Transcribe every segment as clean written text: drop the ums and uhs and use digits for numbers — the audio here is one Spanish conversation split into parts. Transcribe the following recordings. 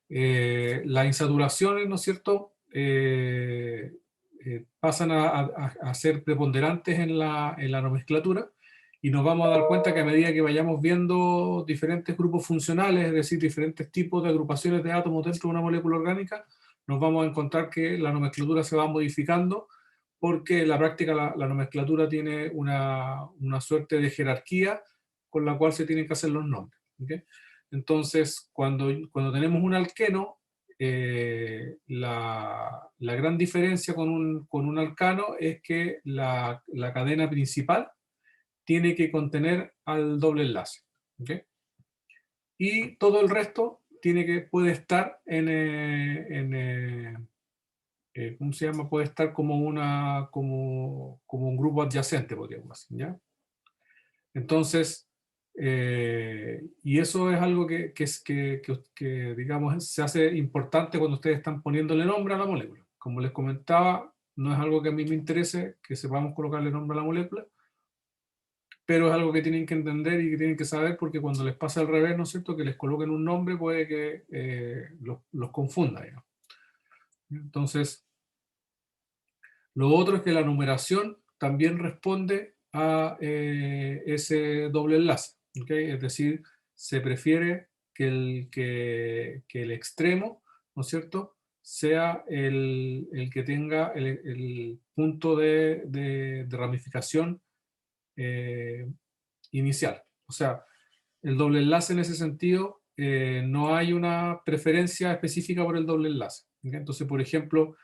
Las insaturaciones, ¿no es cierto?, pasan a ser preponderantes en la nomenclatura, y nos vamos a dar cuenta que a medida que vayamos viendo diferentes grupos funcionales, es decir, diferentes tipos de agrupaciones de átomos dentro de una molécula orgánica, nos vamos a encontrar que la nomenclatura se va modificando, porque en la práctica la nomenclatura tiene una suerte de jerarquía con la cual se tienen que hacer los nombres. ¿Okay? Entonces, cuando tenemos un alqueno, la gran diferencia con un alcano es que la cadena principal tiene que contener al doble enlace. ¿Okay? Y todo el resto puede estar ¿cómo se llama? Puede estar como un grupo adyacente, podríamos decir, ¿ya? Entonces, y eso es algo que, digamos, se hace importante cuando ustedes están poniéndole nombre a la molécula. Como les comentaba, no es algo que a mí me interese que sepamos colocarle nombre a la molécula, pero es algo que tienen que entender y que tienen que saber, porque cuando les pasa al revés, ¿no es cierto?, que les coloquen un nombre puede que los confunda, digamos. Entonces, lo otro es que la numeración también responde a ese doble enlace. ¿Okay? Es decir, se prefiere que el extremo, ¿no es cierto?, sea el que tenga el punto de ramificación inicial. O sea, el doble enlace en ese sentido, no hay una preferencia específica por el doble enlace. ¿Okay? Entonces, por ejemplo,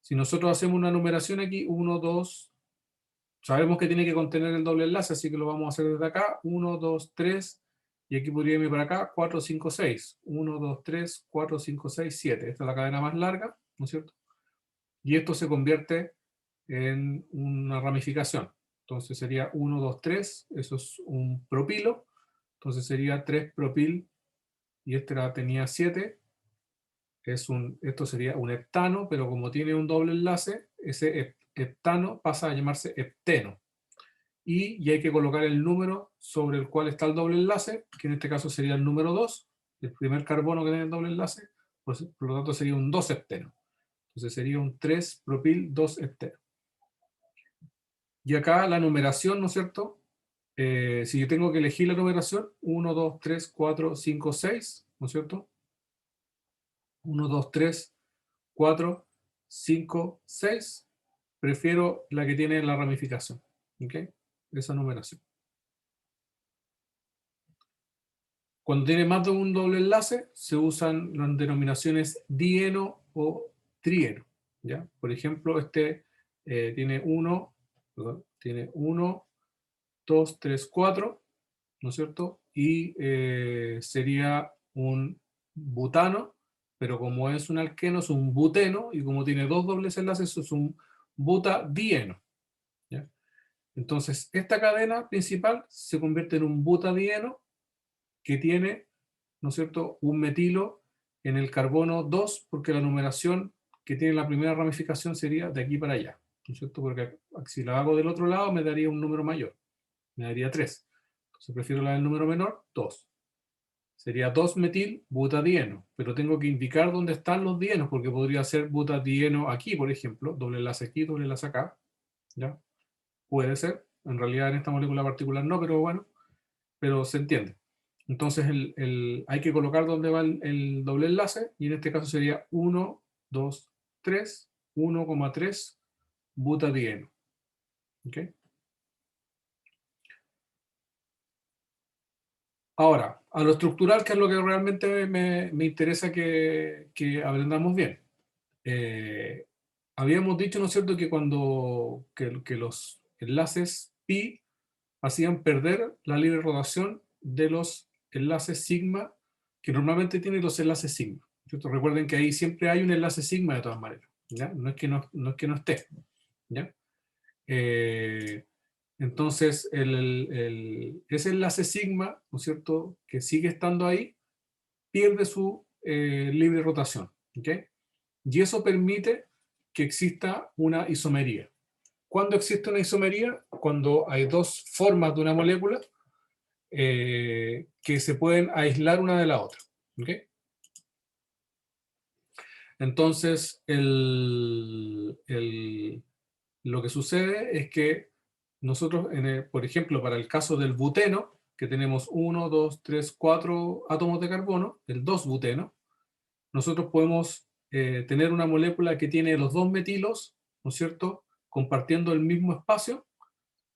si nosotros hacemos una numeración aquí, 1, 2, sabemos que tiene que contener el doble enlace, así que lo vamos a hacer desde acá, 1, 2, 3, y aquí podría irme para acá, 4, 5, 6. 1, 2, 3, 4, 5, 6, 7. Esta es la cadena más larga, ¿no es cierto? Y esto se convierte en una ramificación. Entonces sería 1, 2, 3, eso es un propilo, entonces sería 3 propil, y este tenía 7, esto sería un heptano, pero como tiene un doble enlace, ese heptano pasa a llamarse hepteno. Y hay que colocar el número sobre el cual está el doble enlace, que en este caso sería el número 2, el primer carbono que tiene el doble enlace, pues, por lo tanto sería un 2-hepteno. Entonces sería un 3-propil-2-hepteno. Y acá la numeración, ¿no es cierto? Si yo tengo que elegir la numeración, 1, 2, 3, 4, 5, 6, ¿no es cierto? 1, 2, 3, 4, 5, 6. Prefiero la que tiene la ramificación. ¿Ok? Esa numeración. Cuando tiene más de un doble enlace, se usan las denominaciones dieno o trieno. ¿Ya? Por ejemplo, este tiene 1, 2, 3, 4, ¿no es cierto? Y sería un butano, pero como es un alqueno, es un buteno, y como tiene dos dobles enlaces, es un butadieno. ¿Ya? Entonces, esta cadena principal se convierte en un butadieno que tiene, ¿no es cierto?, un metilo en el carbono 2, porque la numeración que tiene la primera ramificación sería de aquí para allá, ¿no es cierto? Porque si la hago del otro lado me daría un número mayor, me daría 3. Entonces prefiero la del número menor, 2. Sería 2-metil-butadieno, pero tengo que indicar dónde están los dienos, porque podría ser butadieno aquí, por ejemplo, doble enlace aquí, doble enlace acá, ¿ya? Puede ser, en realidad en esta molécula particular no, pero bueno, pero se entiende. Entonces hay que colocar dónde va el doble enlace, y en este caso sería 1, 2, 3, 1,3 butadieno. ¿Okay? Ahora, a lo estructural, que es lo que realmente me interesa que aprendamos bien. Habíamos dicho, ¿no es cierto?, que que los enlaces pi hacían perder la libre rotación de los enlaces sigma, que normalmente tienen los enlaces sigma. ¿Cierto? Recuerden que ahí siempre hay un enlace sigma de todas maneras, ¿ya? No es que no esté, ¿ya? Entonces, ese enlace sigma, ¿no es cierto?, que sigue estando ahí, pierde su libre rotación, ¿ok? Y eso permite que exista una isomería. ¿Cuándo existe una isomería? Cuando hay dos formas de una molécula que se pueden aislar una de la otra. ¿Okay? Entonces, lo que sucede es que nosotros, por ejemplo, para el caso del buteno, que tenemos 1, 2, 3, 4 átomos de carbono, el 2-buteno, nosotros podemos tener una molécula que tiene los dos metilos, ¿no es cierto?, compartiendo el mismo espacio,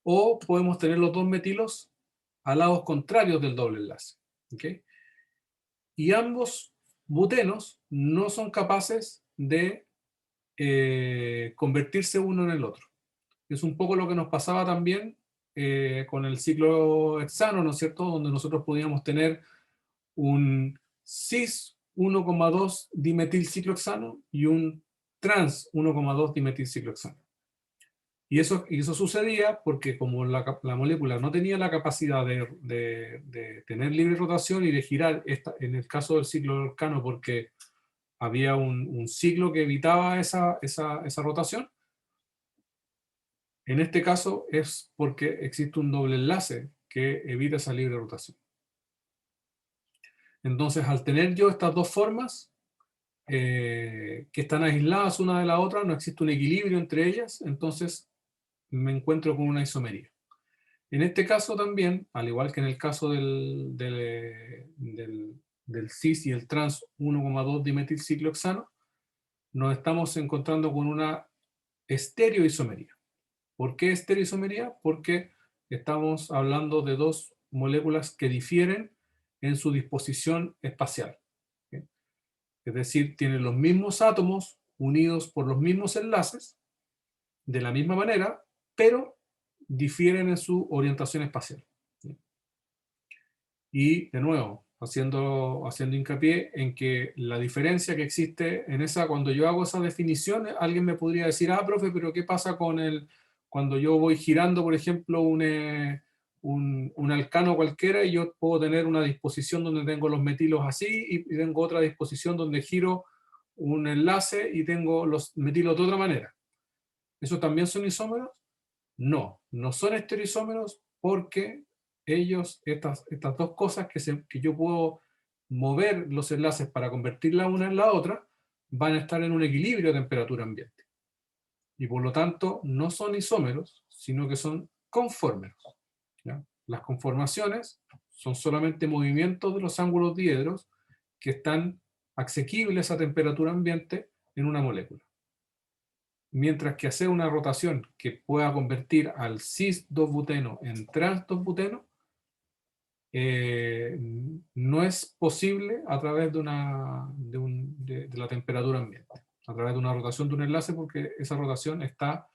o podemos tener los dos metilos a lados contrarios del doble enlace. ¿Okay? Y ambos butenos no son capaces de convertirse uno en el otro. Es un poco lo que nos pasaba también con el ciclo hexano, ¿no es cierto?, donde nosotros podíamos tener un cis 1,2 dimetilciclohexano y un trans 1,2 dimetilciclohexano. Y eso sucedía porque como la molécula no tenía la capacidad de tener libre rotación y de girar, en el caso del ciclo hexano, porque había un ciclo que evitaba esa rotación, en este caso es porque existe un doble enlace que evita esa libre rotación. Entonces, al tener yo estas dos formas, que están aisladas una de la otra, no existe un equilibrio entre ellas, entonces me encuentro con una isomería. En este caso también, al igual que en el caso del cis y el trans 1,2 dimetilciclohexano, nos estamos encontrando con una estereoisomería. ¿Por qué estereoisomería? Porque estamos hablando de dos moléculas que difieren en su disposición espacial. ¿Sí? Es decir, tienen los mismos átomos unidos por los mismos enlaces, de la misma manera, pero difieren en su orientación espacial. ¿Sí? Y, de nuevo, haciendo hincapié en que la diferencia que existe en esa, cuando yo hago esa definición, alguien me podría decir, profe, pero ¿qué pasa con cuando yo voy girando, por ejemplo, un alcano cualquiera y yo puedo tener una disposición donde tengo los metilos así y tengo otra disposición donde giro un enlace y tengo los metilos de otra manera? ¿Esos también son isómeros? No, no son estereoisómeros porque estas dos cosas que yo puedo mover los enlaces para convertirla una en la otra, van a estar en un equilibrio de temperatura ambiente. Y por lo tanto, no son isómeros, sino que son conformeros. ¿Ya? Las conformaciones son solamente movimientos de los ángulos diedros que están asequibles a temperatura ambiente en una molécula. Mientras que hacer una rotación que pueda convertir al cis-2-buteno en trans-2-buteno no es posible a través de la temperatura ambiente, a través de una rotación de un enlace, porque esa rotación está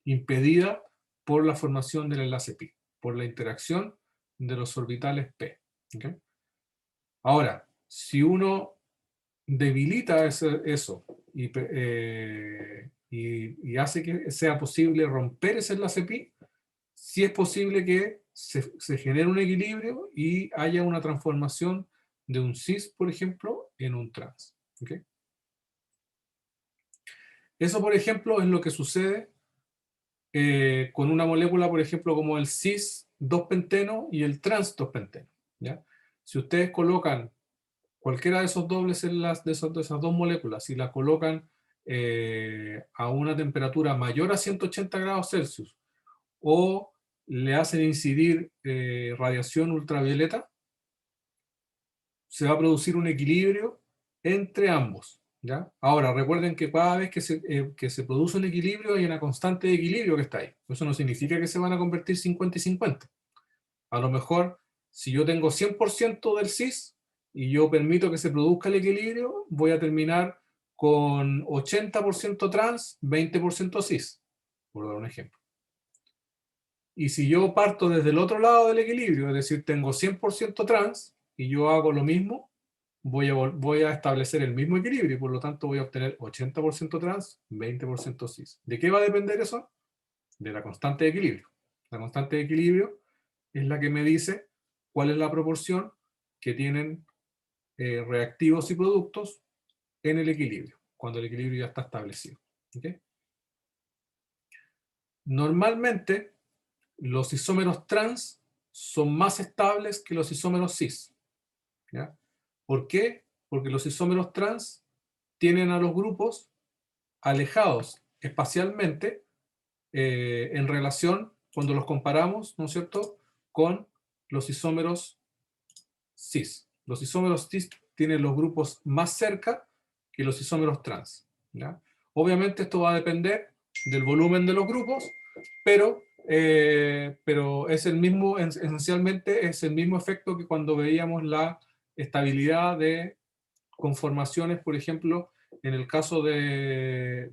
impedida por la formación del enlace pi, por la interacción de los orbitales p. ¿Okay? Ahora, si uno debilita eso y hace que sea posible romper ese enlace pi, sí es posible que se genere un equilibrio y haya una transformación de un cis, por ejemplo, en un trans. ¿Okay? Eso, por ejemplo, es lo que sucede con una molécula, por ejemplo, como el cis 2-penteno y el trans 2-penteno. ¿Ya? Si ustedes colocan cualquiera de esos dobles enlaces, de esas dos moléculas, y las colocan a una temperatura mayor a 180 grados Celsius, o le hacen incidir radiación ultravioleta, se va a producir un equilibrio entre ambos. ¿Ya? Ahora, recuerden que cada vez que se produce un equilibrio hay una constante de equilibrio que está ahí. Eso no significa que se van a convertir 50 y 50. A lo mejor, si yo tengo 100% del cis y yo permito que se produzca el equilibrio, voy a terminar con 80% trans, 20% cis, por dar un ejemplo. Y si yo parto desde el otro lado del equilibrio, es decir, tengo 100% trans y yo hago lo mismo, voy a establecer el mismo equilibrio y por lo tanto voy a obtener 80% trans, 20% cis. ¿De qué va a depender eso? De la constante de equilibrio. La constante de equilibrio es la que me dice cuál es la proporción que tienen reactivos y productos en el equilibrio, cuando el equilibrio ya está establecido. ¿Okay? Normalmente, los isómeros trans son más estables que los isómeros cis. ¿Ya? ¿Por qué? Porque los isómeros trans tienen a los grupos alejados espacialmente en relación, cuando los comparamos, ¿no es cierto?, con los isómeros cis. Los isómeros cis tienen los grupos más cerca que los isómeros trans, ¿ya? Obviamente esto va a depender del volumen de los grupos, pero es el mismo, esencialmente es el mismo efecto que cuando veíamos la estabilidad de conformaciones, por ejemplo, en el caso de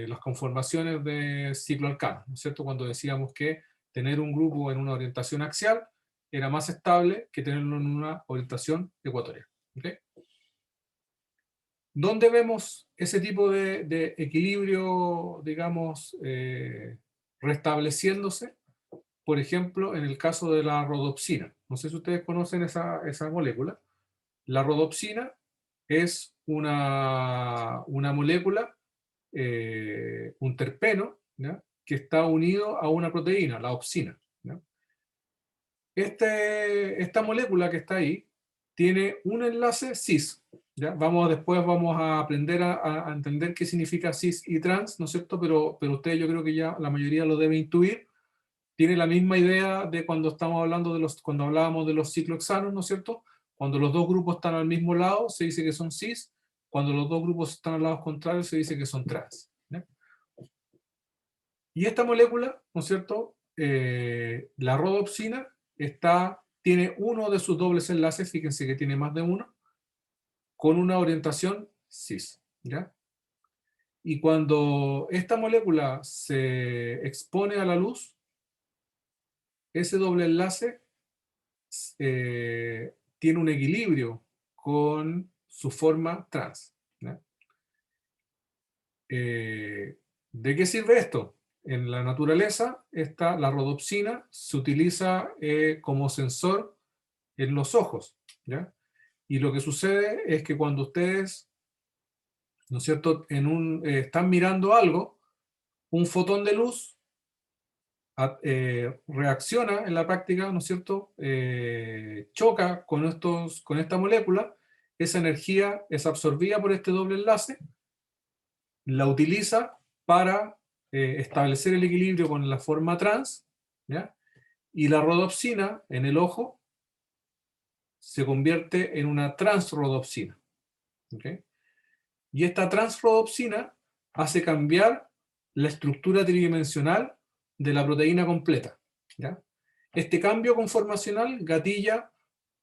las conformaciones de ciclo alcano, ¿no es cierto? Cuando decíamos que tener un grupo en una orientación axial era más estable que tenerlo en una orientación ecuatorial. ¿Okay? ¿Dónde vemos ese tipo de equilibrio, digamos, restableciéndose? Por ejemplo, en el caso de la rodopsina. No sé si ustedes conocen esa molécula. La rodopsina es una molécula, un terpeno, ¿ya?, que está unido a una proteína, la opsina, ¿ya? Esta molécula que está ahí tiene un enlace cis, ¿ya? Después vamos a aprender a entender qué significa cis y trans, ¿no es cierto? Pero ustedes, yo creo que ya la mayoría lo debe intuir. Tiene la misma idea de cuando estamos hablando cuando hablábamos de los ciclohexanos, ¿no es cierto? Cuando los dos grupos están al mismo lado, se dice que son cis. Cuando los dos grupos están al lado contrario, se dice que son trans, ¿ya? Y esta molécula, ¿no es cierto?, la rodopsina, tiene uno de sus dobles enlaces, fíjense que tiene más de uno, con una orientación cis, ¿ya? Y cuando esta molécula se expone a la luz, ese doble enlace tiene un equilibrio con su forma trans, ¿ya? ¿De qué sirve esto? En la naturaleza, la rodopsina se utiliza como sensor en los ojos, ¿ya? Y lo que sucede es que cuando ustedes, ¿no es cierto?, están mirando algo, un fotón de luz reacciona en la práctica, ¿no es cierto?, choca con esta molécula, esa energía es absorbida por este doble enlace, la utiliza para establecer el equilibrio con la forma trans, ¿ya? Y la rodopsina en el ojo se convierte en una transrodopsina, ¿okay? Y esta transrodopsina hace cambiar la estructura tridimensional de la proteína completa, ¿ya? Este cambio conformacional gatilla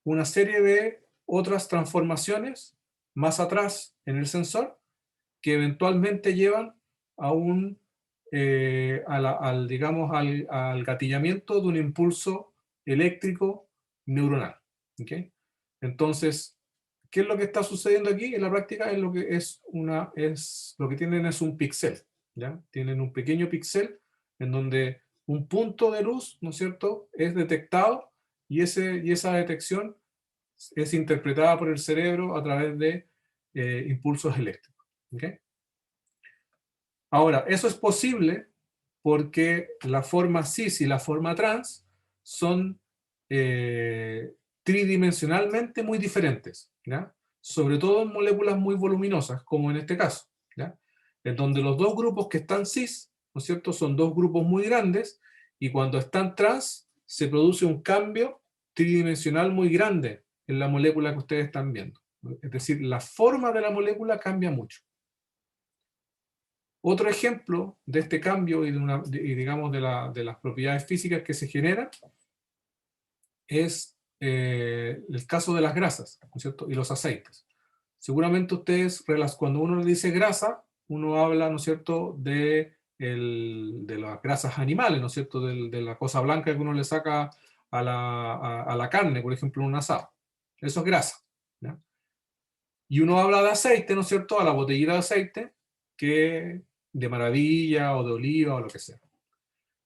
una serie de otras transformaciones más atrás en el sensor que eventualmente llevan a digamos, al gatillamiento de un impulso eléctrico neuronal, ¿okay? Entonces, ¿qué es lo que está sucediendo aquí? En la práctica es lo que tienen es un píxel, ¿ya? Tienen un pequeño píxel en donde un punto de luz, ¿no es cierto?, es detectado y esa detección es interpretada por el cerebro a través de impulsos eléctricos, ¿okay? Ahora, eso es posible porque la forma cis y la forma trans son tridimensionalmente muy diferentes, ¿ya? Sobre todo en moléculas muy voluminosas, como en este caso, ¿ya? En donde los dos grupos que están cis, ¿no es cierto?, son dos grupos muy grandes, y cuando están trans se produce un cambio tridimensional muy grande en la molécula que ustedes están viendo. Es decir, la forma de la molécula cambia mucho. Otro ejemplo de este cambio y digamos de las propiedades físicas que se generan es el caso de las grasas, ¿no es cierto?, y los aceites. Seguramente ustedes, cuando uno le dice grasa, uno habla, ¿no es cierto?, de las grasas animales, ¿no es cierto?, de la cosa blanca que uno le saca a la carne, por ejemplo, en un asado. Eso es grasa, ¿ya? Y uno habla de aceite, ¿no es cierto?, a la botellita de aceite, que de maravilla o de oliva o lo que sea.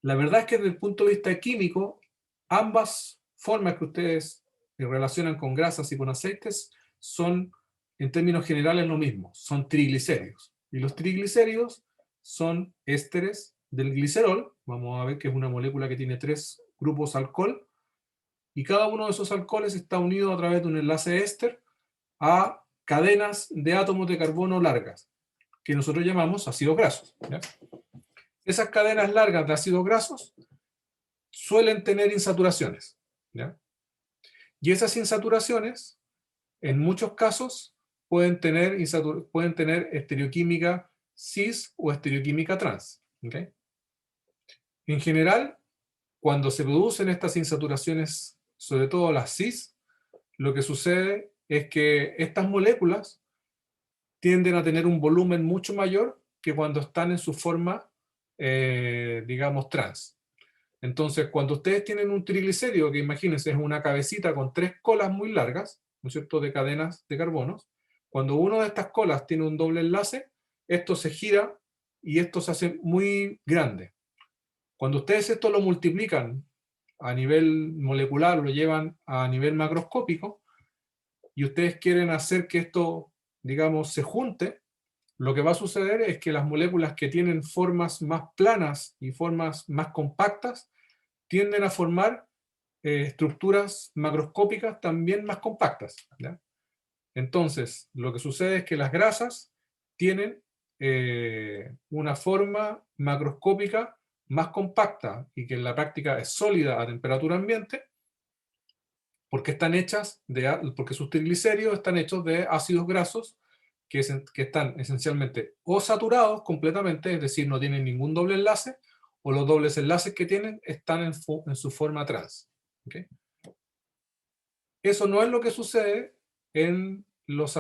La verdad es que desde el punto de vista químico, ambas formas que ustedes relacionan con grasas y con aceites son, en términos generales, lo mismo, son triglicéridos. Y los triglicéridos son ésteres del glicerol, vamos a ver que es una molécula que tiene 3 grupos alcohol, y cada uno de esos alcoholes está unido a través de un enlace éster a cadenas de átomos de carbono largas, que nosotros llamamos ácidos grasos, ¿ya? Esas cadenas largas de ácidos grasos suelen tener insaturaciones, ¿ya? Y esas insaturaciones, en muchos casos, pueden tener estereoquímica cis o estereoquímica trans, ¿okay? En general, cuando se producen estas insaturaciones, sobre todo las cis, lo que sucede es que estas moléculas tienden a tener un volumen mucho mayor que cuando están en su forma, digamos, trans. Entonces, cuando ustedes tienen un triglicérido, que imagínense es una cabecita con 3 colas muy largas, ¿no es cierto?, de cadenas de carbonos, cuando una de estas colas tiene un doble enlace, esto se gira y esto se hace muy grande. Cuando ustedes esto lo multiplican a nivel molecular, lo llevan a nivel macroscópico, y ustedes quieren hacer que esto, digamos, se junte, lo que va a suceder es que las moléculas que tienen formas más planas y formas más compactas tienden a formar estructuras macroscópicas también más compactas, ¿ya? Entonces, lo que sucede es que las grasas tienen una forma macroscópica más compacta y que en la práctica es sólida a temperatura ambiente, porque porque sus triglicéridos están hechos de ácidos grasos que están esencialmente o saturados completamente, es decir, no tienen ningún doble enlace, o los dobles enlaces que tienen están en su forma trans, ¿okay? Eso no es lo que sucede en los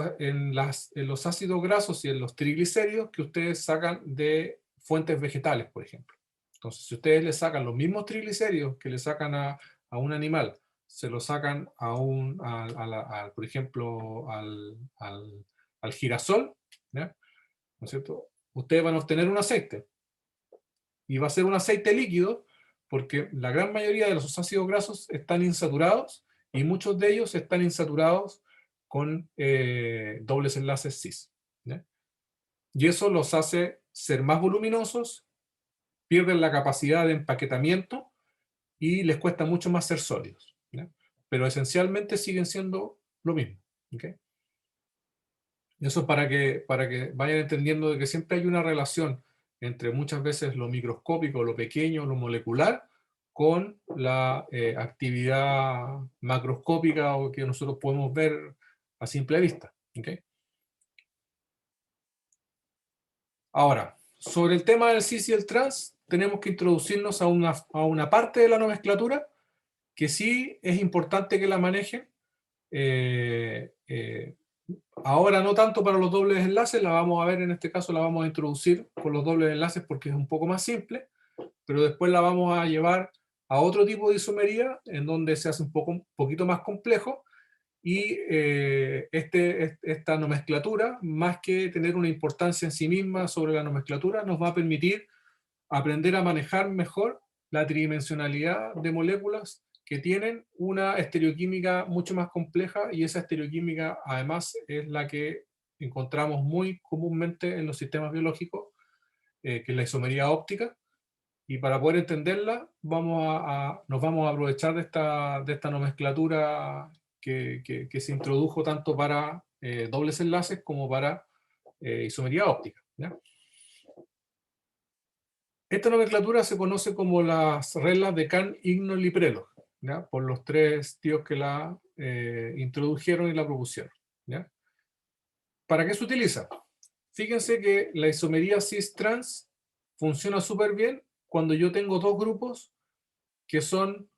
ácidos grasos y en los triglicéridos que ustedes sacan de fuentes vegetales, por ejemplo. Entonces, si ustedes le sacan los mismos triglicéridos que le sacan a un animal, se lo sacan por ejemplo, al girasol, ¿ya? ¿No es cierto? Ustedes van a obtener un aceite. Y va a ser un aceite líquido porque la gran mayoría de los ácidos grasos están insaturados y muchos de ellos están insaturados con dobles enlaces cis, ¿ya? Y eso los hace ser más voluminosos, pierden la capacidad de empaquetamiento y les cuesta mucho más ser sólidos, ¿ya? Pero esencialmente siguen siendo lo mismo, ¿okay? Eso es para que vayan entendiendo de que siempre hay una relación entre muchas veces lo microscópico, lo pequeño, lo molecular, con la actividad macroscópica o que nosotros podemos ver a simple vista, ¿okay? Ahora, sobre el tema del cis y el trans, tenemos que introducirnos a una parte de la nomenclatura que sí es importante que la manejen. Ahora no tanto para los dobles enlaces, la vamos a ver en este caso, la vamos a introducir con los dobles enlaces porque es un poco más simple, pero después la vamos a llevar a otro tipo de isomería en donde se hace un poquito más complejo y esta nomenclatura, más que tener una importancia en sí misma sobre la nomenclatura, nos va a permitir aprender a manejar mejor la tridimensionalidad de moléculas que tienen una estereoquímica mucho más compleja, y esa estereoquímica además es la que encontramos muy comúnmente en los sistemas biológicos, que es la isomería óptica, y para poder entenderla nos vamos a aprovechar de esta nomenclatura que se introdujo tanto para dobles enlaces como para isomería óptica, ¿ya? Esta nomenclatura se conoce como las reglas de Kahn-Igno-Liprello, ¿ya? Por los 3 tíos que la introdujeron y la propusieron, ¿ya? ¿Para qué se utiliza? Fíjense que la isomería cis-trans funciona súper bien cuando yo tengo dos grupos que son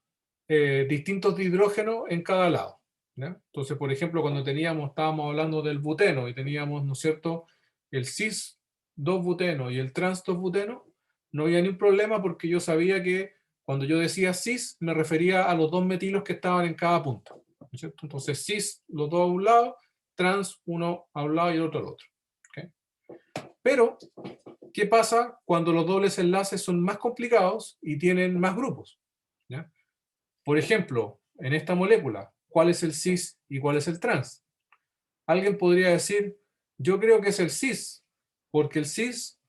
distintos de hidrógeno en cada lado, ¿ya? Entonces, por ejemplo, cuando estábamos hablando del buteno y teníamos, ¿no es cierto?, el cis 2-buteno y el trans 2-buteno, no había ningún problema porque yo sabía que cuando yo decía cis me refería a los 2 metilos que estaban en cada punto, ¿no es cierto? Entonces cis, los dos a un lado, trans, uno a un lado y el otro al otro, ¿okay? Pero, ¿qué pasa cuando los dobles enlaces son más complicados y tienen más grupos? ¿Ya? Por ejemplo, en esta molécula, ¿cuál es el cis y cuál es el trans? Alguien podría decir, yo creo que es el cis, porque el cis,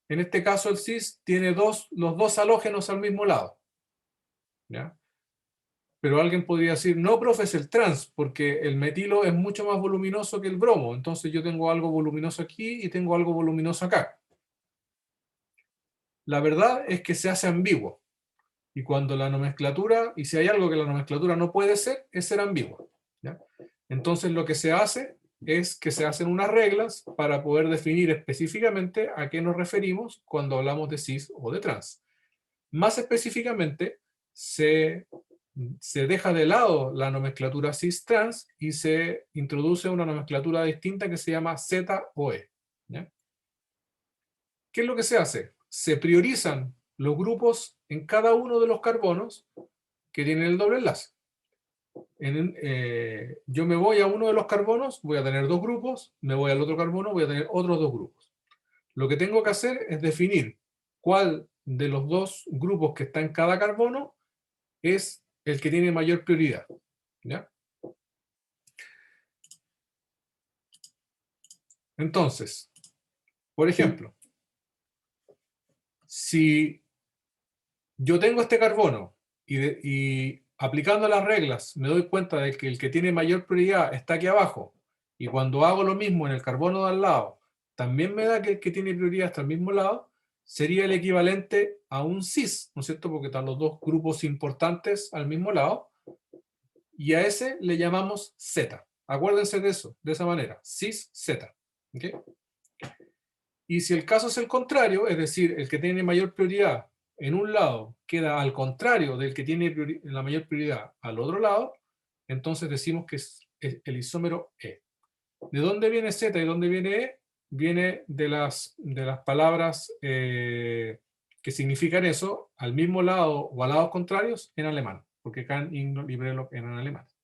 en este caso el cis, tiene los dos halógenos al mismo lado, ¿ya? Pero alguien podría decir, no, profe, es el trans, porque el metilo es mucho más voluminoso que el bromo. Entonces yo tengo algo voluminoso aquí y tengo algo voluminoso acá. La verdad es que se hace ambiguo. Y cuando la nomenclatura, y si hay algo que la nomenclatura no puede ser, es ser ambigua, ¿ya? Entonces lo que se hace es que se hacen unas reglas para poder definir específicamente a qué nos referimos cuando hablamos de cis o de trans. Más específicamente, se deja de lado la nomenclatura cis-trans y se introduce una nomenclatura distinta que se llama Z o E, ¿ya? ¿Qué es lo que se hace? Se priorizan los grupos en cada uno de los carbonos que tienen el doble enlace. Yo me voy a uno de los carbonos, voy a tener dos grupos, me voy al otro carbono, voy a tener otros dos grupos. Lo que tengo que hacer es definir cuál de los dos grupos que está en cada carbono es el que tiene mayor prioridad, ¿ya? Entonces, por ejemplo, si yo tengo este carbono y aplicando las reglas me doy cuenta de que el que tiene mayor prioridad está aquí abajo, y cuando hago lo mismo en el carbono de al lado, también me da que el que tiene prioridad está al mismo lado, sería el equivalente a un cis, ¿no es cierto? Porque están los dos grupos importantes al mismo lado, y a ese le llamamos Z. Acuérdense de eso, de esa manera, cis-Z. ¿Okay? Y si el caso es el contrario, es decir, el que tiene mayor prioridad en un lado queda al contrario del que tiene la mayor prioridad al otro lado, entonces decimos que es el isómero E. ¿De dónde viene Z y dónde viene E? Viene de las palabras que significan eso, al mismo lado o a lados contrarios, en alemán, porque Kant y Librelo eran alemanes.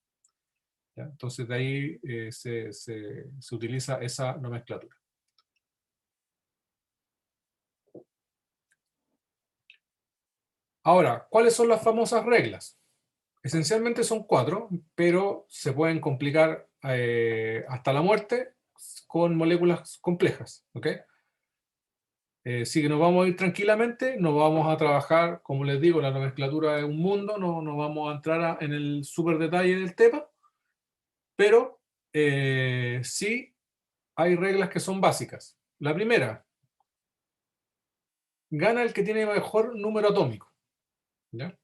¿Ya? Entonces de ahí se utiliza esa nomenclatura. Ahora, ¿cuáles son las famosas reglas? Esencialmente son 4, pero se pueden complicar hasta la muerte con moléculas complejas. ¿Okay? Si que nos vamos a ir tranquilamente, no vamos a trabajar, como les digo, la nomenclatura es un mundo, no vamos a entrar en el súper detalle del tema, pero sí hay reglas que son básicas. La primera, gana el que tiene mejor número atómico, ¿ya?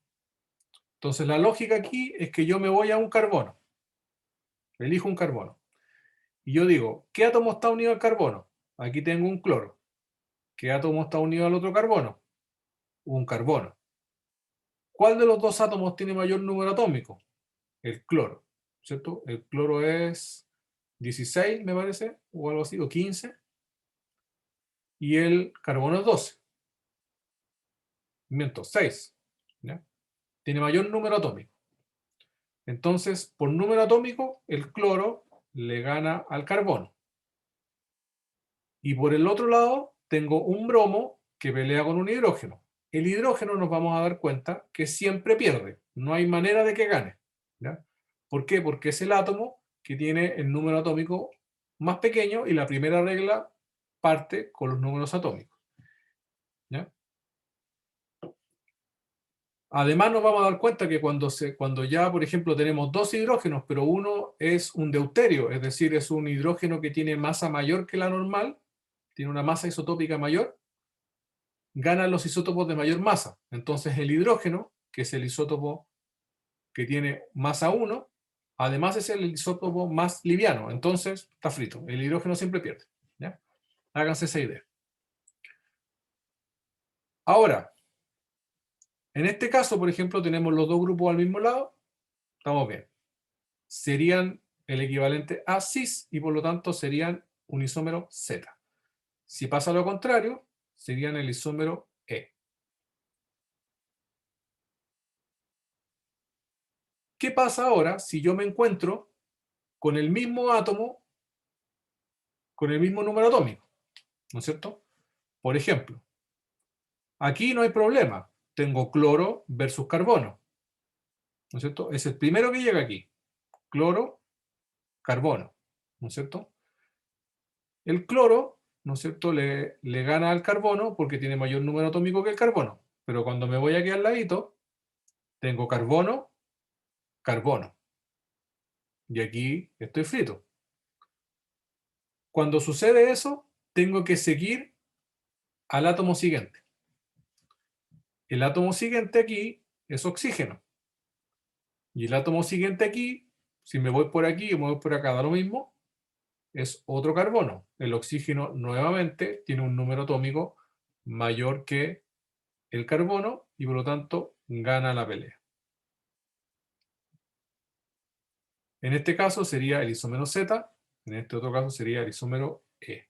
Entonces la lógica aquí es que yo me voy a un carbono, elijo un carbono, y yo digo, ¿qué átomo está unido al carbono? Aquí tengo un cloro. ¿Qué átomo está unido al otro carbono? Un carbono. ¿Cuál de los dos átomos tiene mayor número atómico? El cloro, ¿cierto? El cloro es 16, me parece, o algo así, o 15, y el carbono es 12. Miento, 6, ¿ya? Tiene mayor número atómico. Entonces, por número atómico, el cloro le gana al carbono. Y por el otro lado, tengo un bromo que pelea con un hidrógeno. El hidrógeno nos vamos a dar cuenta que siempre pierde. No hay manera de que gane, ¿ya? ¿Por qué? Porque es el átomo que tiene el número atómico más pequeño y la primera regla parte con los números atómicos, ¿ya? Además nos vamos a dar cuenta que cuando ya, por ejemplo, tenemos dos hidrógenos, pero uno es un deuterio, es decir, es un hidrógeno que tiene masa mayor que la normal, tiene una masa isotópica mayor, ganan los isótopos de mayor masa. Entonces el hidrógeno, que es el isótopo que tiene masa 1, además es el isótopo más liviano. Entonces está frito. El hidrógeno siempre pierde, ¿ya? Háganse esa idea. Ahora, en este caso, por ejemplo, tenemos los dos grupos al mismo lado. Estamos bien. Serían el equivalente a cis y por lo tanto serían un isómero Z. Si pasa lo contrario, serían el isómero E. ¿Qué pasa ahora si yo me encuentro con el mismo átomo, con el mismo número atómico? ¿No es cierto? Por ejemplo, aquí no hay problema. Tengo cloro versus carbono. ¿No es cierto? Es el primero que llega aquí. Cloro, carbono. ¿No es cierto? El cloro, ¿no es cierto?, le gana al carbono porque tiene mayor número atómico que el carbono. Pero cuando me voy aquí al ladito, tengo carbono carbono. Y aquí estoy frito. Cuando sucede eso, tengo que seguir al átomo siguiente. El átomo siguiente aquí es oxígeno. Y el átomo siguiente aquí, si me voy por aquí y me voy por acá, da lo mismo, es otro carbono. El oxígeno nuevamente tiene un número atómico mayor que el carbono y por lo tanto gana la pelea. En este caso sería el isómero Z, en este otro caso sería el isómero E.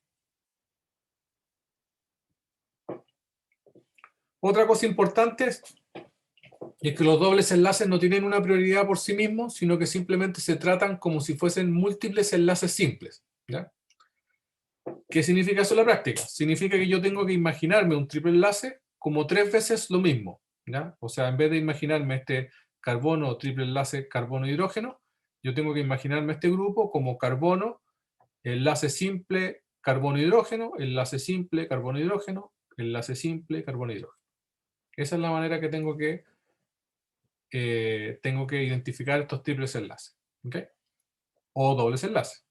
Otra cosa importante es que los dobles enlaces no tienen una prioridad por sí mismos, sino que simplemente se tratan como si fuesen múltiples enlaces simples. ¿Ya? ¿Qué significa eso en la práctica? Significa que yo tengo que imaginarme un triple enlace como 3 veces lo mismo. ¿Ya? O sea, en vez de imaginarme este carbono, triple enlace, carbono-hidrógeno, yo tengo que imaginarme este grupo como carbono, enlace simple, carbono-hidrógeno, enlace simple, carbono-hidrógeno, enlace simple, carbono-hidrógeno. Esa es la manera que tengo que identificar estos triples enlaces. ¿Okay? O dobles enlaces.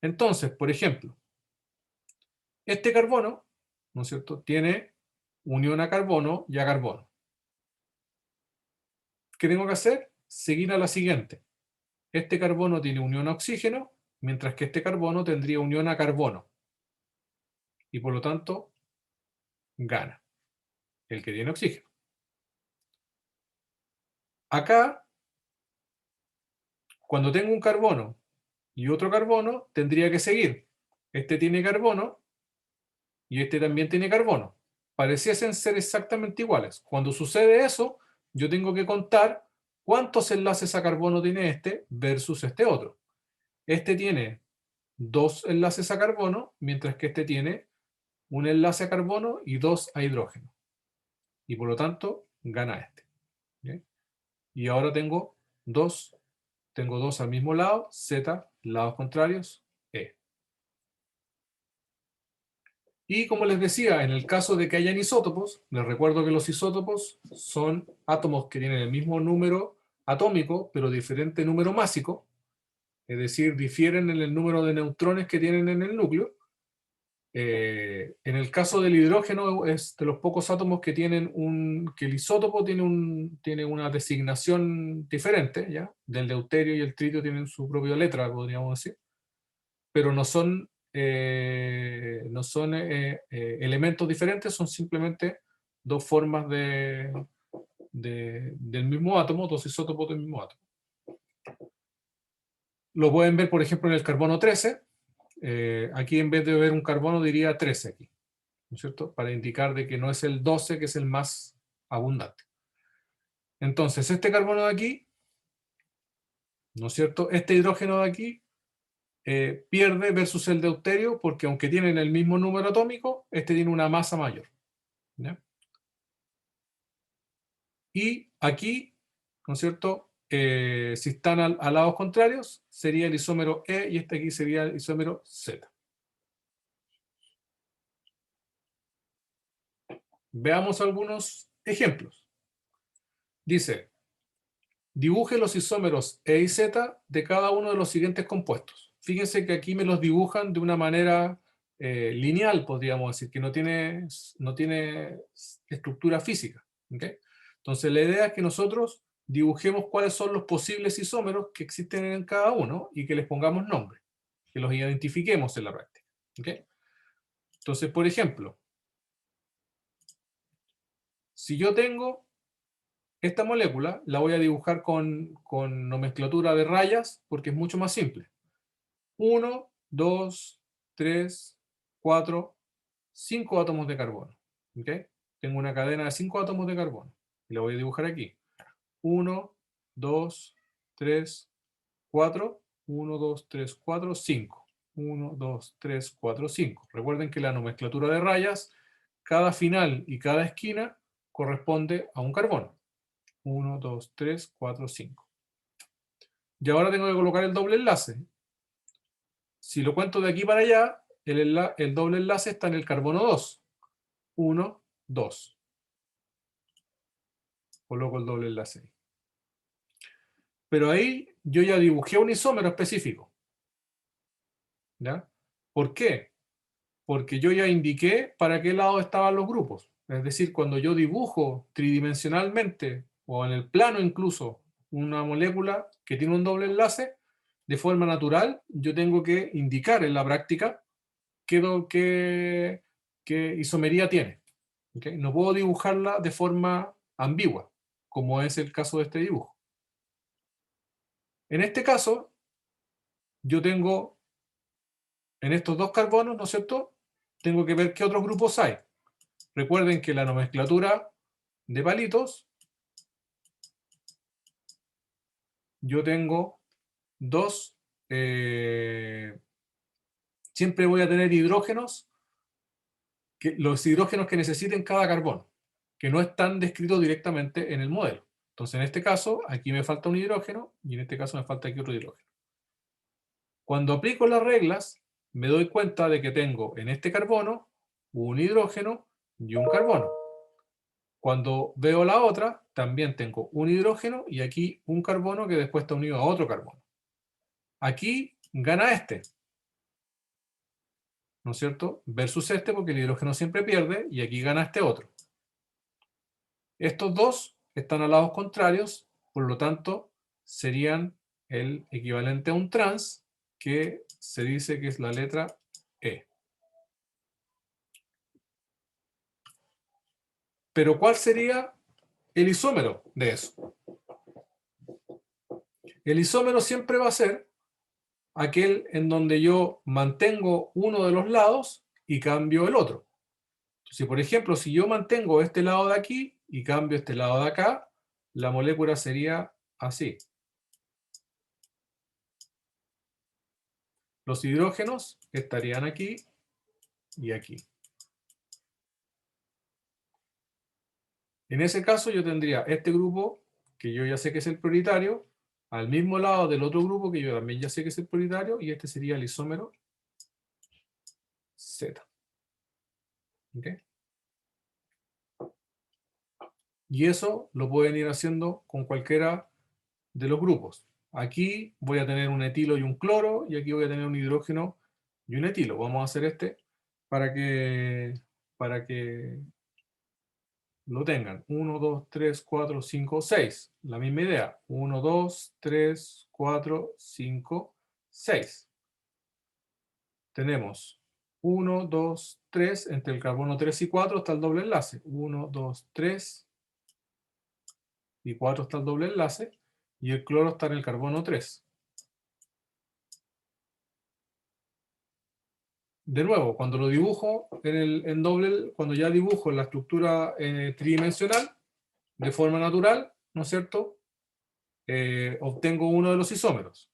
Entonces, por ejemplo, este carbono, ¿no es cierto?, tiene unión a carbono y a carbono. ¿Qué tengo que hacer? Seguir a la siguiente. Este carbono tiene unión a oxígeno, mientras que este carbono tendría unión a carbono. Y por lo tanto, gana el que tiene oxígeno. Acá, cuando tengo un carbono y otro carbono, tendría que seguir. Este tiene carbono y este también tiene carbono. Pareciesen ser exactamente iguales. Cuando sucede eso, yo tengo que contar cuántos enlaces a carbono tiene este versus este otro. Este tiene 2 enlaces a carbono, mientras que este tiene un enlace a carbono y 2 a hidrógeno. Y por lo tanto, gana este. ¿Bien? Y ahora tengo dos al mismo lado, Z, lados contrarios, E. Y como les decía, en el caso de que hayan isótopos, les recuerdo que los isótopos son átomos que tienen el mismo número atómico, pero diferente número másico, es decir, difieren en el número de neutrones que tienen en el núcleo. En el caso del hidrógeno es de los pocos átomos que tienen que el isótopo tiene una designación diferente, ¿ya? Del deuterio y el tritio tienen su propia letra, podríamos decir, pero no son elementos diferentes, son simplemente dos formas del mismo átomo, dos isótopos del mismo átomo. Lo pueden ver, por ejemplo, en el carbono 13. Aquí en vez de ver un carbono diría 13 aquí, ¿no es cierto? Para indicar de que no es el 12 que es el más abundante. Entonces, este carbono de aquí, ¿no es cierto? Este hidrógeno de aquí pierde versus el deuterio porque aunque tienen el mismo número atómico, este tiene una masa mayor. ¿Ya? Y aquí, ¿no es cierto? Si están a lados contrarios, sería el isómero E y este aquí sería el isómero Z. Veamos algunos ejemplos. Dice, dibuje los isómeros E y Z de cada uno de los siguientes compuestos. Fíjense que aquí me los dibujan de una manera lineal, podríamos decir, que no tiene estructura física. ¿Okay? Entonces la idea es que nosotros dibujemos cuáles son los posibles isómeros que existen en cada uno y que les pongamos nombre, que los identifiquemos en la práctica. ¿Okay? Entonces, por ejemplo, si yo tengo esta molécula, la voy a dibujar con nomenclatura de rayas porque es mucho más simple. 1, 2, 3, 4, 5 átomos de carbono. ¿Okay? Tengo una cadena de 5 átomos de carbono. Y la voy a dibujar aquí. 1, 2, 3, 4. 1, 2, 3, 4, 5. 1, 2, 3, 4, 5. Recuerden que la nomenclatura de rayas, cada final y cada esquina corresponde a un carbono. 1, 2, 3, 4, 5. Y ahora tengo que colocar el doble enlace. Si lo cuento de aquí para allá, el doble enlace está en el carbono 2. 1, 2. Coloco el doble enlace ahí. pero ahí yo ya dibujé un isómero específico. ¿Ya? ¿Por qué? Porque yo ya indiqué para qué lado estaban los grupos. Es decir, cuando yo dibujo tridimensionalmente, o en el plano incluso, una molécula que tiene un doble enlace, de forma natural, yo tengo que indicar en la práctica qué isomería tiene. ¿Okay? No puedo dibujarla de forma ambigua, como es el caso de este dibujo. En este caso, yo tengo, en estos dos carbonos, ¿no es cierto?, tengo que ver qué otros grupos hay. Recuerden que la nomenclatura de palitos, yo tengo dos, siempre voy a tener hidrógenos, los hidrógenos que necesiten cada carbono, que no están descritos directamente en el modelo. Entonces, en este caso, aquí me falta un hidrógeno, y en este caso me falta aquí otro hidrógeno. Cuando aplico las reglas, me doy cuenta de que tengo en este carbono un hidrógeno y un carbono. Cuando veo la otra, también tengo un hidrógeno y aquí un carbono que después está unido a otro carbono. Aquí gana este, ¿no es cierto? Versus este, porque el hidrógeno siempre pierde, y aquí gana este otro. Estos dos están a lados contrarios, por lo tanto, serían el equivalente a un trans, que se dice que es la letra E. Pero ¿cuál sería el isómero de eso? El isómero siempre va a ser aquel en donde yo mantengo uno de los lados y cambio el otro. Entonces, por ejemplo, si yo mantengo este lado de aquí y cambio este lado de acá, la molécula sería así. Los hidrógenos estarían aquí y aquí. En ese caso yo tendría este grupo, que yo ya sé que es el prioritario, al mismo lado del otro grupo, que yo también ya sé que es el prioritario, y este sería el isómero Z. ¿Okay? Y eso lo pueden ir haciendo con cualquiera de los grupos. Aquí voy a tener un etilo y un cloro, y aquí voy a tener un hidrógeno y un etilo. Vamos a hacer este para que lo tengan. 1, 2, 3, 4, 5, 6. La misma idea. 1, 2, 3, 4, 5, 6. Tenemos 1, 2, 3. Entre el carbono 3 y 4 está el doble enlace. 1, 2, 3. Y 4 está el doble enlace. Y el cloro está en el carbono 3. De nuevo, cuando lo dibujo en doble, cuando ya dibujo la estructura tridimensional, de forma natural, ¿no es cierto? Obtengo uno de los isómeros.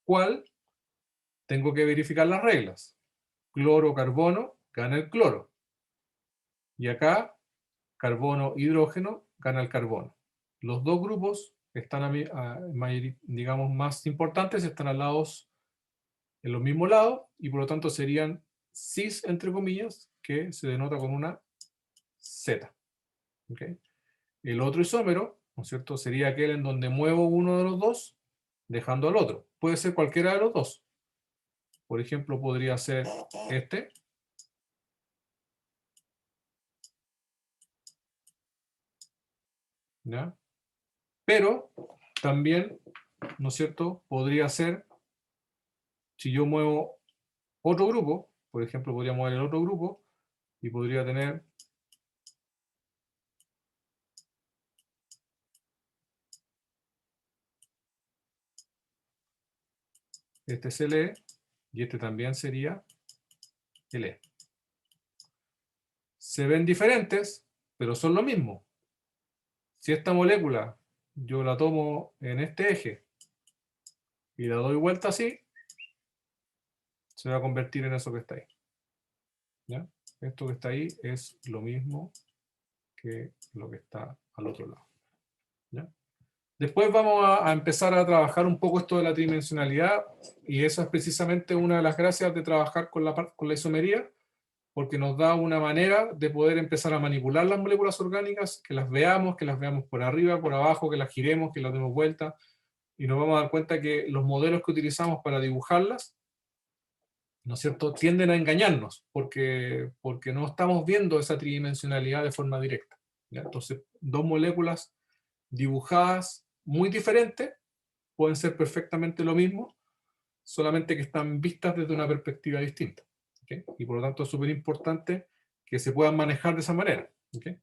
¿Cuál? Tengo que verificar las reglas. Cloro, carbono, gana el cloro. Y acá, carbono, hidrógeno, gana el carbono. Los dos grupos están, digamos, más importantes, están al lados, en los mismos lados, y por lo tanto serían cis, entre comillas, que se denota con una Z. ¿Okay? El otro isómero, ¿no es cierto?, sería aquel en donde muevo uno de los dos, dejando al otro. Puede ser cualquiera de los dos. Por ejemplo, podría ser este. ¿Ya? Pero también, ¿no es cierto?, podría ser, si yo muevo otro grupo, por ejemplo, podría mover el otro grupo, y podría tener este es el E, y este también sería el E. Se ven diferentes, pero son lo mismo. Si esta molécula yo la tomo en este eje y la doy vuelta así, se va a convertir en eso que está ahí. ¿Ya? Esto que está ahí es lo mismo que lo que está al otro lado. ¿Ya? Después vamos a empezar a trabajar un poco esto de la tridimensionalidad, y eso es precisamente una de las gracias de trabajar con la isomería, porque nos da una manera de poder empezar a manipular las moléculas orgánicas, que las veamos por arriba, por abajo, que las giremos, que las demos vuelta, y nos vamos a dar cuenta que los modelos que utilizamos para dibujarlas, ¿no es cierto?, tienden a engañarnos, porque no estamos viendo esa tridimensionalidad de forma directa, ¿ya? Entonces, dos moléculas dibujadas muy diferentes pueden ser perfectamente lo mismo, solamente que están vistas desde una perspectiva distinta. ¿Okay? Y por lo tanto es súper importante que se puedan manejar de esa manera. ¿Okay?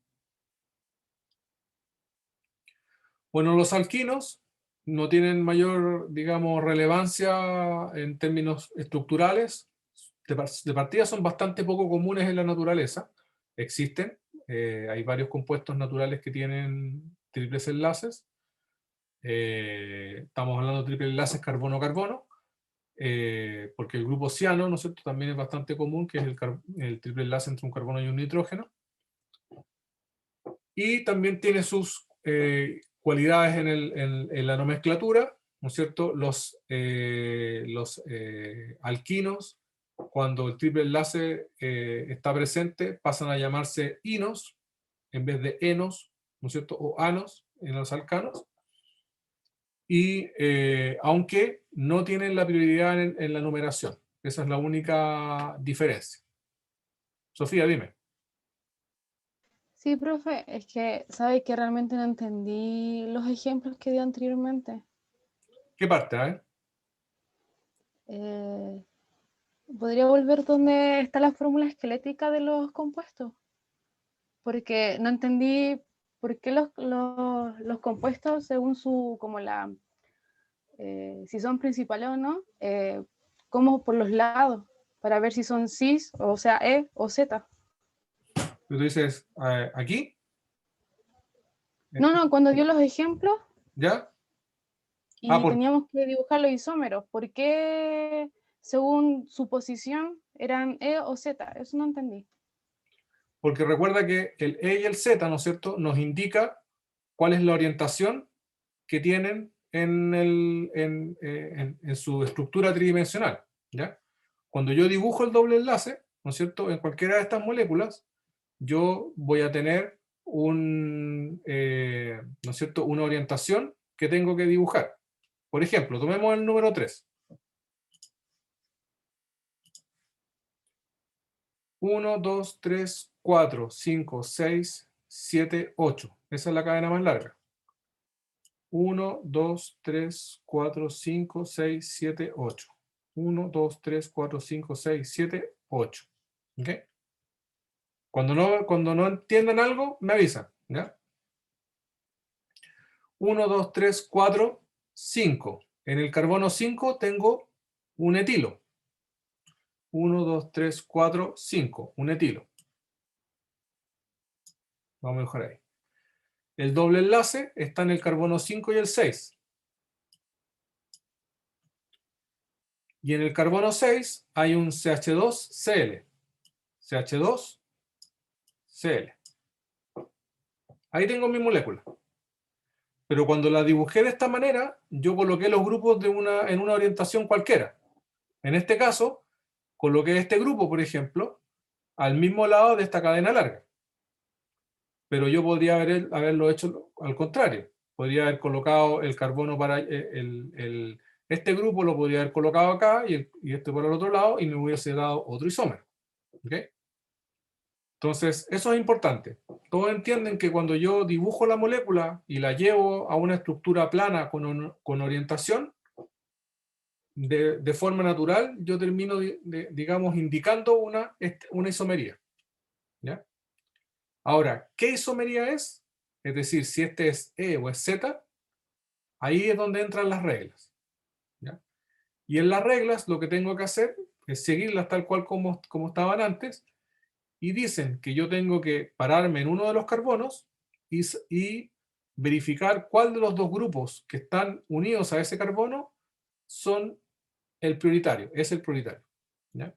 Bueno, los alquinos no tienen mayor, digamos, relevancia en términos estructurales. De partida son bastante poco comunes en la naturaleza. Existen, hay varios compuestos naturales que tienen triples enlaces. Estamos hablando de triples enlaces carbono-carbono, porque el grupo ciano, ¿no es cierto?, también es bastante común, que es el triple enlace entre un carbono y un nitrógeno. Y también tiene sus cualidades en la nomenclatura, ¿no es cierto? Los alquinos, cuando el triple enlace está presente, pasan a llamarse inos en vez de enos, ¿no es cierto? O anos en los alcanos. Y aunque no tienen la prioridad en la numeración. Esa es la única diferencia. Sofía, dime. Sí, profe, es que sabe que realmente no entendí los ejemplos que dio anteriormente. ¿Qué parte, eh? Eh, ¿Podría volver donde está la fórmula esquelética de los compuestos? Porque no entendí por qué los compuestos, según su, como la, si son principales o no, como por los lados, para ver si son cis, o sea, E o Z. Tú dices, ¿aquí? No, cuando dio los ejemplos ¿Ya? Ah, y teníamos que dibujar los isómeros, ¿por qué según su posición eran E o Z? Eso no entendí. porque recuerda que el E y el Z, ¿no es cierto?, nos indica cuál es la orientación que tienen en su estructura tridimensional, ¿ya? Cuando yo dibujo el doble enlace, ¿no es cierto?, en cualquiera de estas moléculas, yo voy a tener ¿no es cierto?, una orientación que tengo que dibujar. Por ejemplo, tomemos el número 3. 1, 2, 3, 4, 5, 6, 7, 8. Esa es la cadena más larga. 1, 2, 3, 4, 5, 6, 7, 8. 1, 2, 3, 4, 5, 6, 7, 8. ¿Ok? Cuando no entiendan algo, me avisan. ¿Ya? 1, 2, 3, 4, 5. En el carbono 5 tengo un etilo. 1, 2, 3, 4, 5. Un etilo. Vamos a mejorar ahí. El doble enlace está en el carbono 5 y el 6. Y en el carbono 6 hay un CH2Cl. CH2Cl. Ahí tengo mi molécula. Pero cuando la dibujé de esta manera, yo coloqué los grupos en una orientación cualquiera. En este caso, coloqué este grupo, por ejemplo, al mismo lado de esta cadena larga. Pero yo podría haberlo hecho al contrario. Podría haber colocado el carbono para este grupo, lo podría haber colocado acá y este por el otro lado, y me hubiese dado otro isómero. ¿Okay? Entonces, eso es importante. Todos entienden que cuando yo dibujo la molécula y la llevo a una estructura plana con orientación, de forma natural, yo termino, digamos, indicando una isomería. ¿Ya? Ahora, ¿qué isomería es? Es decir, si este es E o es Z, ahí es donde entran las reglas. ¿Ya? Y en las reglas lo que tengo que hacer es seguirlas tal cual como estaban antes, y dicen que yo tengo que pararme en uno de los carbonos y verificar cuál de los dos grupos que están unidos a ese carbono son el prioritario, es el prioritario. ¿Ya?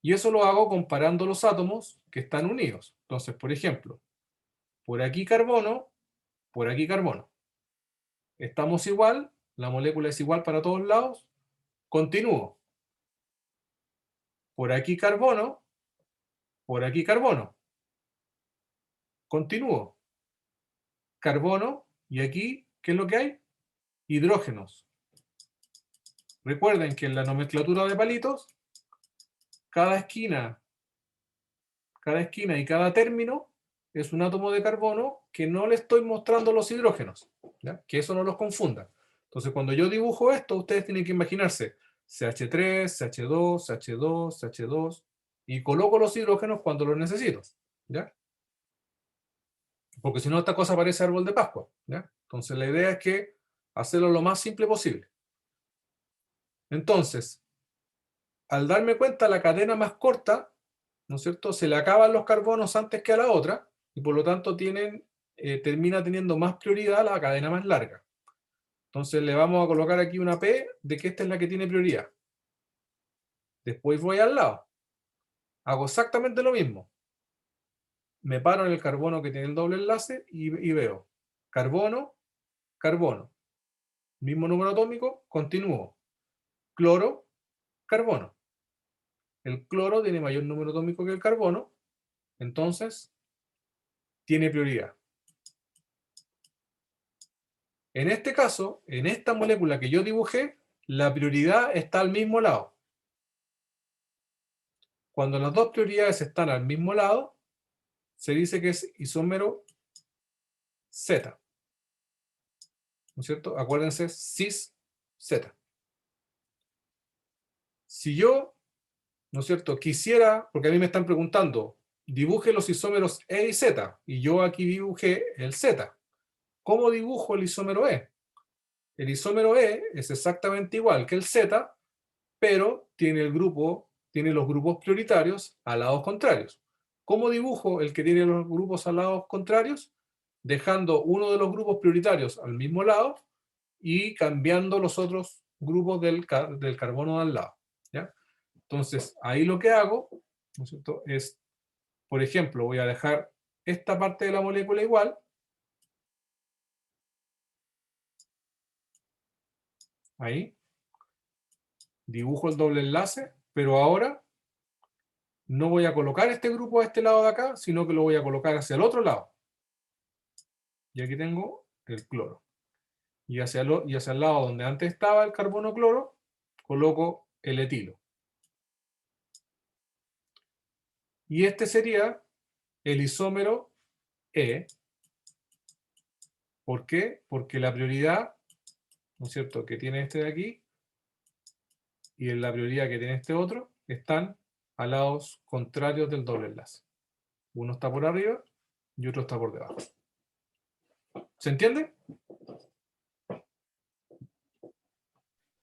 Y eso lo hago comparando los átomos que están unidos. Entonces, por ejemplo, por aquí carbono, por aquí carbono. Estamos igual, la molécula es igual para todos lados, continúo. Por aquí carbono, por aquí carbono. Continúo. Carbono, y aquí, ¿qué es lo que hay? hidrógenos. Recuerden que en la nomenclatura de palitos, cada esquina y cada término es un átomo de carbono que no le estoy mostrando los hidrógenos, ¿ya? Que eso no los confunda. Entonces, cuando yo dibujo esto, ustedes tienen que imaginarse CH3, CH2, CH2, CH2, y coloco los hidrógenos cuando los necesito, ¿ya? Porque si no, esta cosa parece árbol de Pascua, ¿ya? Entonces, la idea es que hacerlo lo más simple posible. Entonces, al darme cuenta, la cadena más corta, ¿no es cierto?, se le acaban los carbonos antes que a la otra, y por lo tanto termina teniendo más prioridad la cadena más larga. Entonces le vamos a colocar aquí una P de que esta es la que tiene prioridad. Después voy al lado. Hago exactamente lo mismo. Me paro en el carbono que tiene el doble enlace y veo carbono, carbono. Mismo número atómico, continúo. Cloro, carbono. El cloro tiene mayor número atómico que el carbono, entonces tiene prioridad. En este caso, en esta molécula que yo dibujé, la prioridad está al mismo lado. Cuando las dos prioridades están al mismo lado, se dice que es isómero Z. ¿No es cierto? Acuérdense, cis Z. Si yo, ¿no es cierto?, quisiera, porque a mí me están preguntando, dibuje los isómeros E y Z, y yo aquí dibujé el Z. ¿Cómo dibujo el isómero E? El isómero E es exactamente igual que el Z, pero tiene los grupos prioritarios a lados contrarios. ¿Cómo dibujo el que tiene los grupos a lados contrarios? Dejando uno de los grupos prioritarios al mismo lado y cambiando los otros grupos del carbono de al lado, ¿ya? Entonces, ahí lo que hago, ¿no es cierto?, es, por ejemplo, voy a dejar esta parte de la molécula igual. Ahí. Dibujo el doble enlace, pero ahora no voy a colocar este grupo a este lado de acá, sino que lo voy a colocar hacia el otro lado. Y aquí tengo el cloro. Y hacia el lado donde antes estaba el carbono cloro, coloco el etilo. Y este sería el isómero E. ¿Por qué? Porque la prioridad, ¿no es cierto?, que tiene este de aquí y en la prioridad que tiene este otro están a lados contrarios del doble enlace. Uno está por arriba y otro está por debajo. ¿Se entiende?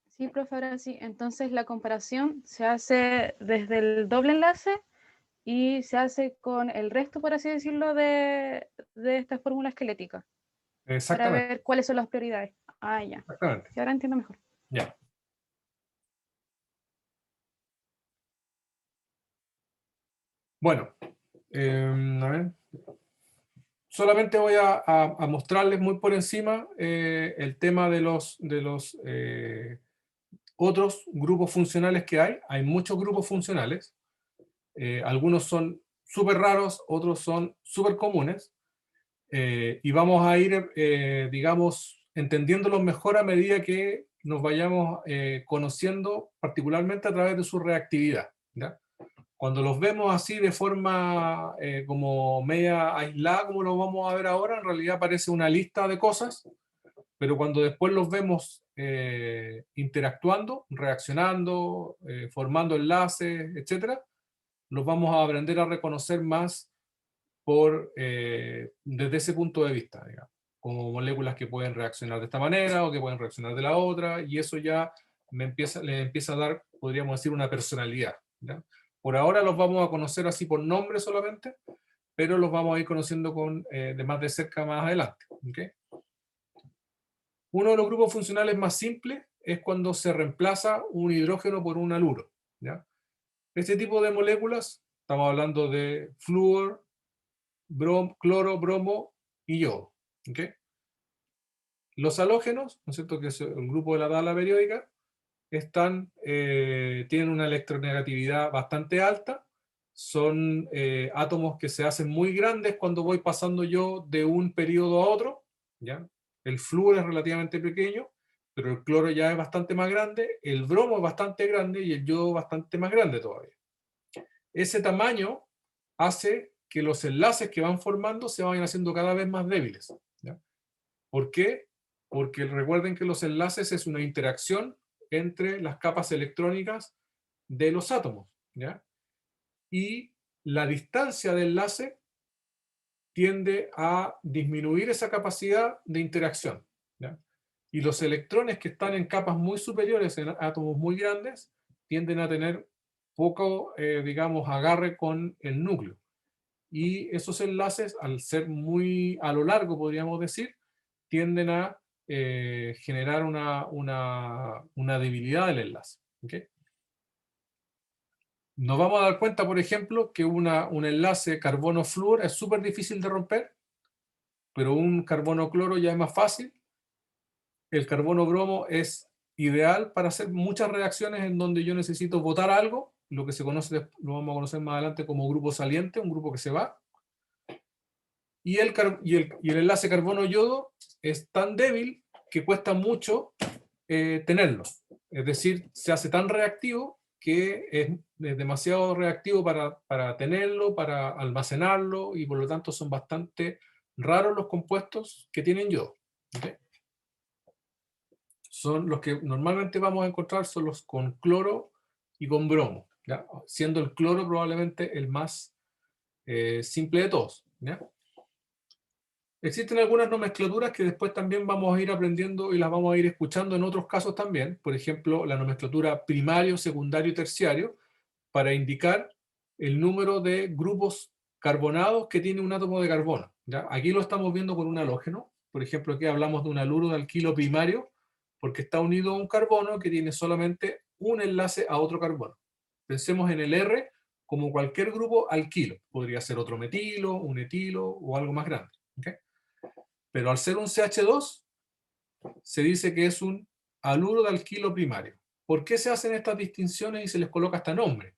Sí, profe, ahora sí. Entonces la comparación se hace desde el doble enlace y se hace con el resto, por así decirlo, de esta fórmula esquelética, para Exactamente. ver cuáles son las prioridades. Ah, ya. Exactamente. Sí, ahora entiendo mejor. Ya. Bueno, a ver. Solamente voy a mostrarles muy por encima el tema de los otros grupos funcionales que hay. Hay muchos grupos funcionales. Algunos son súper raros, otros son súper comunes. Y vamos a ir, digamos, entendiéndolos mejor a medida que nos vayamos conociendo, particularmente a través de su reactividad, ¿ya? Cuando los vemos así de forma como media aislada, como lo vamos a ver ahora, en realidad parece una lista de cosas, pero cuando después los vemos interactuando, reaccionando, formando enlaces, etc., los vamos a aprender a reconocer más desde ese punto de vista, digamos, como moléculas que pueden reaccionar de esta manera o que pueden reaccionar de la otra, y eso ya le empieza a dar, podríamos decir, una personalidad, ¿ya? Por ahora los vamos a conocer así por nombre solamente, pero los vamos a ir conociendo de más de cerca más adelante, ¿okay? Uno de los grupos funcionales más simples es cuando se reemplaza un hidrógeno por un haluro, ¿ya? Este tipo de moléculas, estamos hablando de flúor, cloro, bromo y yodo, ¿okay? Los halógenos, ¿no es cierto?, que es el grupo de la tabla periódica, tienen una electronegatividad bastante alta, son átomos que se hacen muy grandes cuando voy pasando yo de un periodo a otro, ¿ya? El flúor es relativamente pequeño, pero el cloro ya es bastante más grande, el bromo es bastante grande y el yodo bastante más grande todavía. Ese tamaño hace que los enlaces que van formando se vayan haciendo cada vez más débiles, ¿ya? ¿Por qué? Porque recuerden que los enlaces es una interacción entre las capas electrónicas de los átomos, ¿ya? Y la distancia de enlace tiende a disminuir esa capacidad de interacción, ¿ya? Y los electrones que están en capas muy superiores, en átomos muy grandes, tienden a tener poco, digamos, agarre con el núcleo. Y esos enlaces, al ser muy a lo largo, podríamos decir, tienden a generar una debilidad del enlace. ¿Okay? Nos vamos a dar cuenta, por ejemplo, que un enlace carbono-flúor es súper difícil de romper, pero un carbono-cloro ya es más fácil. El carbono-bromo es ideal para hacer muchas reacciones en donde yo necesito botar algo, lo que se conoce, lo vamos a conocer más adelante como grupo saliente, un grupo que se va. Y el enlace carbono-yodo es tan débil que cuesta mucho tenerlo. Es decir, se hace tan reactivo que es demasiado reactivo para tenerlo, para almacenarlo, y por lo tanto son bastante raros los compuestos que tienen yodo. ¿Okay? Son los que normalmente vamos a encontrar, son los con cloro y con bromo, ¿ya? Siendo el cloro probablemente el más simple de todos, ¿ya? Existen algunas nomenclaturas que después también vamos a ir aprendiendo y las vamos a ir escuchando en otros casos también. Por ejemplo, la nomenclatura primario, secundario y terciario, para indicar el número de grupos carbonados que tiene un átomo de carbono, ¿ya? Aquí lo estamos viendo con un halógeno. Por ejemplo, aquí hablamos de un haluro de alquilo primario, porque está unido a un carbono que tiene solamente un enlace a otro carbono. Pensemos en el R como cualquier grupo alquilo. Podría ser otro metilo, un etilo o algo más grande. ¿Okay? Pero al ser un CH2, se dice que es un haluro de alquilo primario. ¿Por qué se hacen estas distinciones y se les coloca este nombre?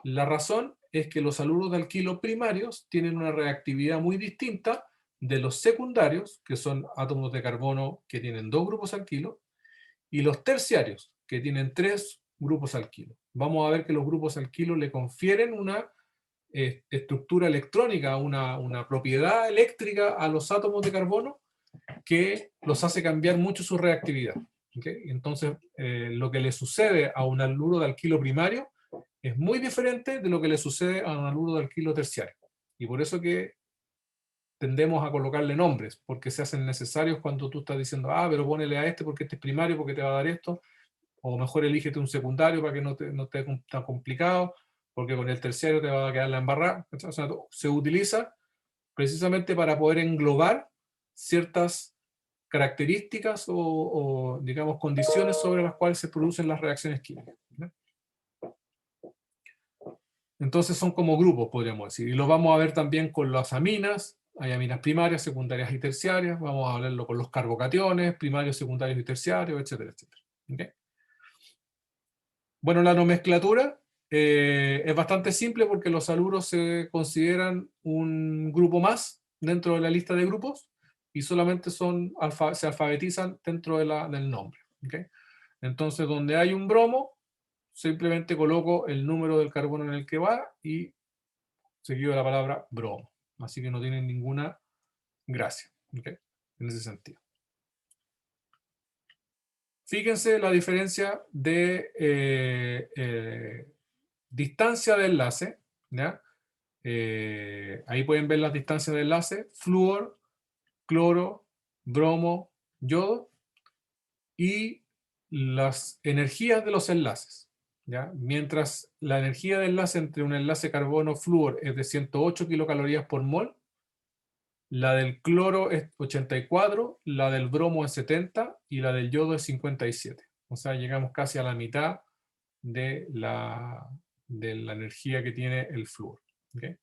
La razón es que los haluros de alquilo primarios tienen una reactividad muy distinta de los secundarios, que son átomos de carbono que tienen dos grupos alquilo, y los terciarios, que tienen tres grupos alquilo. Vamos a ver que los grupos alquilo le confieren una estructura electrónica, una propiedad eléctrica a los átomos de carbono que los hace cambiar mucho su reactividad. ¿Okay? Entonces, lo que le sucede a un haluro de alquilo primario es muy diferente de lo que le sucede a un haluro de alquilo terciario. Y por eso que tendemos a colocarle nombres, porque se hacen necesarios cuando tú estás diciendo, ah, pero ponele a este porque este es primario, porque te va a dar esto, o mejor elígete un secundario para que no esté tan complicado, porque con el terciario te va a quedar la embarrada. O sea, se utiliza precisamente para poder englobar ciertas características o, digamos, condiciones sobre las cuales se producen las reacciones químicas, ¿no? Entonces son como grupos, podríamos decir. Y lo vamos a ver también con las aminas. Hay aminas primarias, secundarias y terciarias. Vamos a verlo con los carbocationes, primarios, secundarios y terciarios, etcétera, etcétera. ¿Okay? Bueno, la nomenclatura es bastante simple porque los haluros se consideran un grupo más dentro de la lista de grupos y solamente se alfabetizan dentro del nombre. ¿Okay? Entonces, donde hay un bromo, simplemente coloco el número del carbono en el que va y seguido de la palabra bromo. Así que no tienen ninguna gracia, ¿okay? En ese sentido. Fíjense la diferencia de distancia de enlace, ¿ya? Ahí pueden ver las distancias de enlace, flúor, cloro, bromo, yodo, y las energías de los enlaces, ¿ya? Mientras la energía de enlace entre un enlace carbono-flúor es de 108 kilocalorías por mol, la del cloro es 84, la del bromo es 70 y la del yodo es 57. O sea, llegamos casi a la mitad de la energía que tiene el flúor. ¿Okay?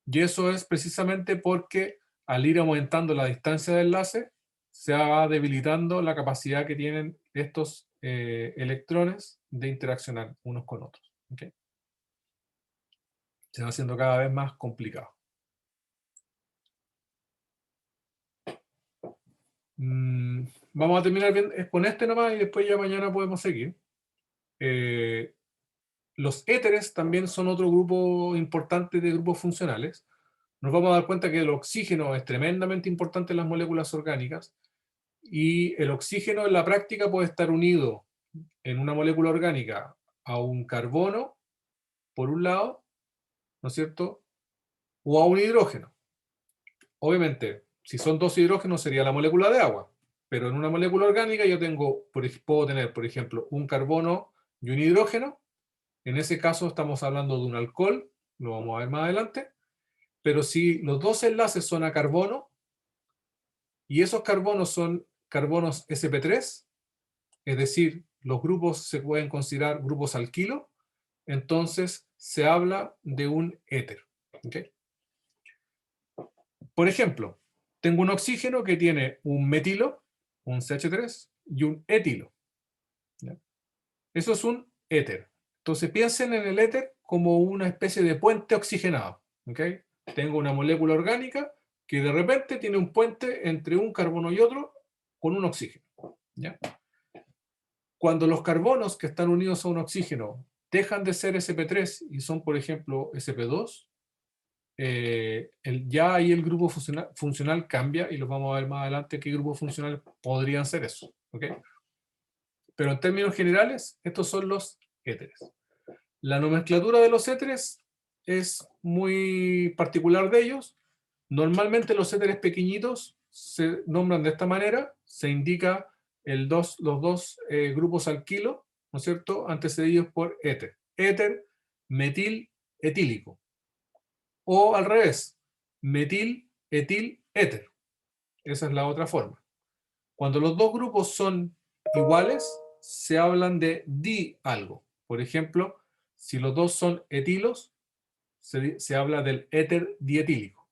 Y eso es precisamente porque al ir aumentando la distancia de enlace, se va debilitando la capacidad que tienen estos electrones de interaccionar unos con otros. ¿Okay? Se va haciendo cada vez más complicado. vamos a terminar con este nomás y después ya mañana podemos seguir. Los éteres también son otro grupo importante de grupos funcionales. Nos vamos a dar cuenta que el oxígeno es tremendamente importante en las moléculas orgánicas, y el oxígeno en la práctica puede estar unido en una molécula orgánica a un carbono, por un lado, ¿no es cierto?, o a un hidrógeno. Obviamente, si son dos hidrógenos sería la molécula de agua, pero en una molécula orgánica yo puedo tener, por ejemplo, un carbono y un hidrógeno. En ese caso estamos hablando de un alcohol, lo vamos a ver más adelante, pero si los dos enlaces son a carbono, y esos carbonos son carbonos sp3, es decir, los grupos se pueden considerar grupos alquilo, entonces se habla de un éter. ¿Okay? Por ejemplo, tengo un oxígeno que tiene un metilo, un CH3, y un etilo. ¿Ya? Eso es un éter. Entonces piensen en el éter como una especie de puente oxigenado. ¿Okay? Tengo una molécula orgánica que de repente tiene un puente entre un carbono y otro con un oxígeno. ¿Ya? Cuando los carbonos que están unidos a un oxígeno dejan de ser sp3 y son, por ejemplo, sp2, ya ahí el grupo funcional cambia, y lo vamos a ver más adelante qué grupos funcionales podrían ser eso. ¿Okay? Pero en términos generales, estos son los éteres. La nomenclatura de los éteres es muy particular de ellos. Normalmente los éteres pequeñitos se nombran de esta manera, se indica los dos grupos alquilo, ¿no es cierto?, antecedidos por éter. Éter, metil, etílico. O al revés, metil, etil, éter. Esa es la otra forma. Cuando los dos grupos son iguales, se hablan de di algo. Por ejemplo, si los dos son etilos, se habla del éter dietílico.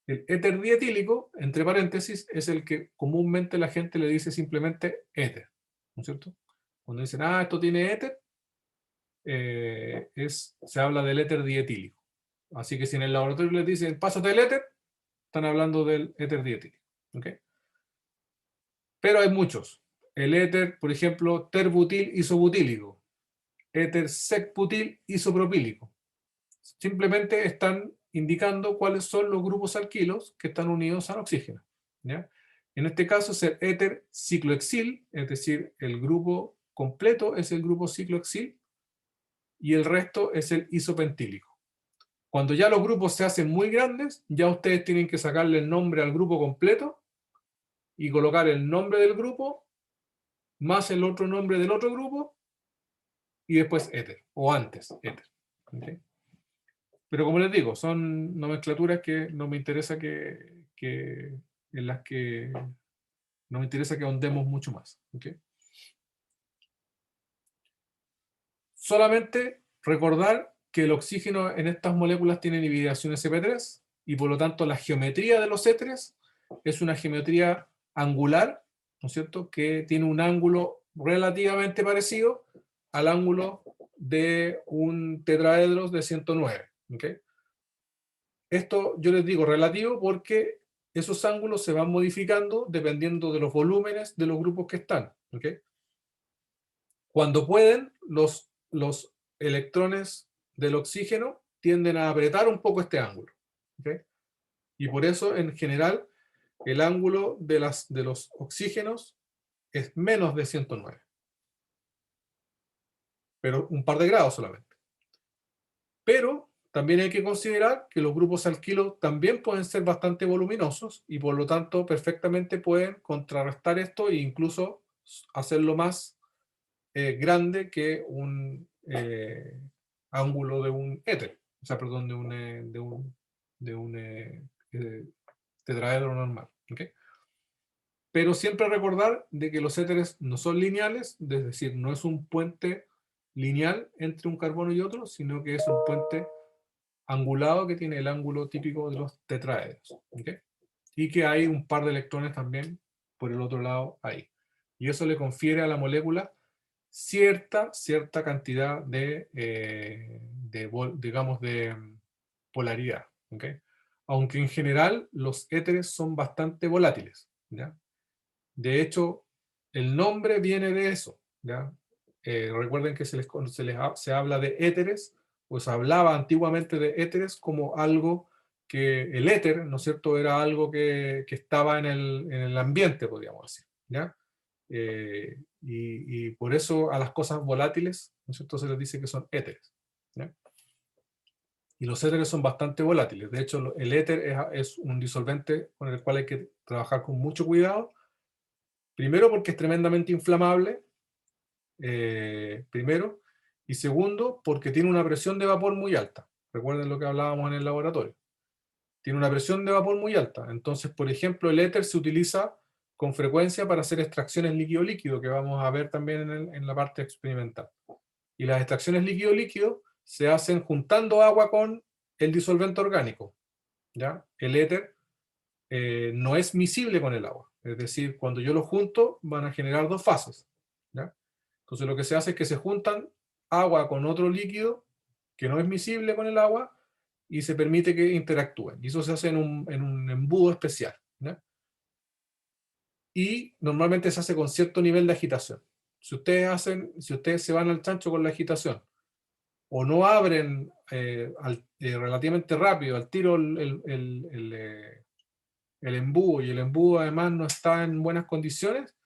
El éter dietílico, entre paréntesis, es el que comúnmente la gente le dice simplemente éter, ¿no es cierto? Cuando dicen, esto tiene éter, se habla del éter dietílico. Así que si en el laboratorio les dicen, pásate el éter, están hablando del éter dietílico. ¿Okay? Pero hay muchos. El éter, por ejemplo, terbutil isobutílico, éter secbutil isopropílico. Simplemente están indicando cuáles son los grupos alquilos que están unidos al oxígeno. ¿Ya? En este caso es el éter ciclohexil, es decir, el grupo completo es el grupo ciclohexil y el resto es el isopentílico. Cuando ya los grupos se hacen muy grandes, ya ustedes tienen que sacarle el nombre al grupo completo y colocar el nombre del grupo más el otro nombre del otro grupo y después éter, o antes éter. ¿Okay? Pero como les digo, son nomenclaturas que no me interesa en las que no me interesa que ahondemos mucho más. ¿Okay? Solamente recordar que el oxígeno en estas moléculas tiene hibridación sp3 y por lo tanto la geometría de los éteres es una geometría angular, ¿no es cierto?, que tiene un ángulo relativamente parecido al ángulo de un tetraedro de 109. ¿Okay? Esto yo les digo relativo porque esos ángulos se van modificando dependiendo de los volúmenes de los grupos que están. ¿Okay? Cuando pueden, los electrones del oxígeno tienden a apretar un poco este ángulo. ¿Okay? Y por eso, en general, el ángulo de los oxígenos es menos de 109. Pero un par de grados solamente. Pero también hay que considerar que los grupos alquilo también pueden ser bastante voluminosos y por lo tanto perfectamente pueden contrarrestar esto e incluso hacerlo más grande que un ángulo de un éter, o sea, perdón, de un tetraedro normal. ¿Okay? Pero siempre recordar de que los éteres no son lineales, es decir, no es un puente lineal entre un carbono y otro, sino que es un puente angulado que tiene el ángulo típico de los tetraedros. ¿Okay? Y que hay un par de electrones también por el otro lado ahí. Y eso le confiere a la molécula cierta cantidad digamos, de polaridad. ¿Okay? Aunque en general los éteres son bastante volátiles. ¿Ya? De hecho, el nombre viene de eso, ¿ya? Recuerden que se habla de éteres, pues hablaba antiguamente de éteres como algo que el éter, ¿no es cierto?, era algo que estaba en el ambiente, podríamos decir, ¿ya? Y por eso a las cosas volátiles, ¿no es cierto?, se les dice que son éteres, ¿ya? Y los éteres son bastante volátiles. De hecho, el éter es un disolvente con el cual hay que trabajar con mucho cuidado. Primero porque es tremendamente inflamable, primero, y segundo, porque tiene una presión de vapor muy alta. Recuerden lo que hablábamos en el laboratorio. Tiene una presión de vapor muy alta. Entonces, por ejemplo, el éter se utiliza con frecuencia para hacer extracciones líquido-líquido, que vamos a ver también en la parte experimental. Y las extracciones líquido-líquido se hacen juntando agua con el disolvente orgánico, ¿ya? El éter no es miscible con el agua. Es decir, cuando yo lo junto, van a generar dos fases, ¿ya? Entonces lo que se hace es que se juntan agua con otro líquido que no es miscible con el agua y se permite que interactúen. Y eso se hace en un embudo especial, ¿ya? Y normalmente se hace con cierto nivel de agitación. Si ustedes se van al chancho con la agitación o no abren relativamente rápido al tiro el embudo, y el embudo además no está en buenas condiciones,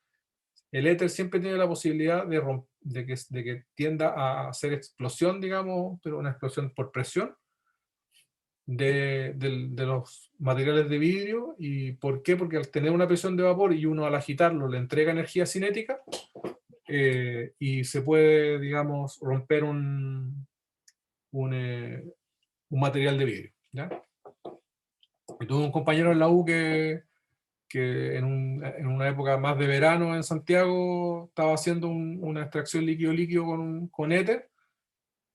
el éter siempre tiene la posibilidad de que tienda a hacer explosión, digamos, pero una explosión por presión de los materiales de vidrio. ¿Y por qué? Porque al tener una presión de vapor y uno al agitarlo le entrega energía cinética, y se puede, digamos, romper un material de vidrio, ¿ya? Y tuve un compañero en la U que en una época más de verano en Santiago estaba haciendo una extracción líquido-líquido con éter,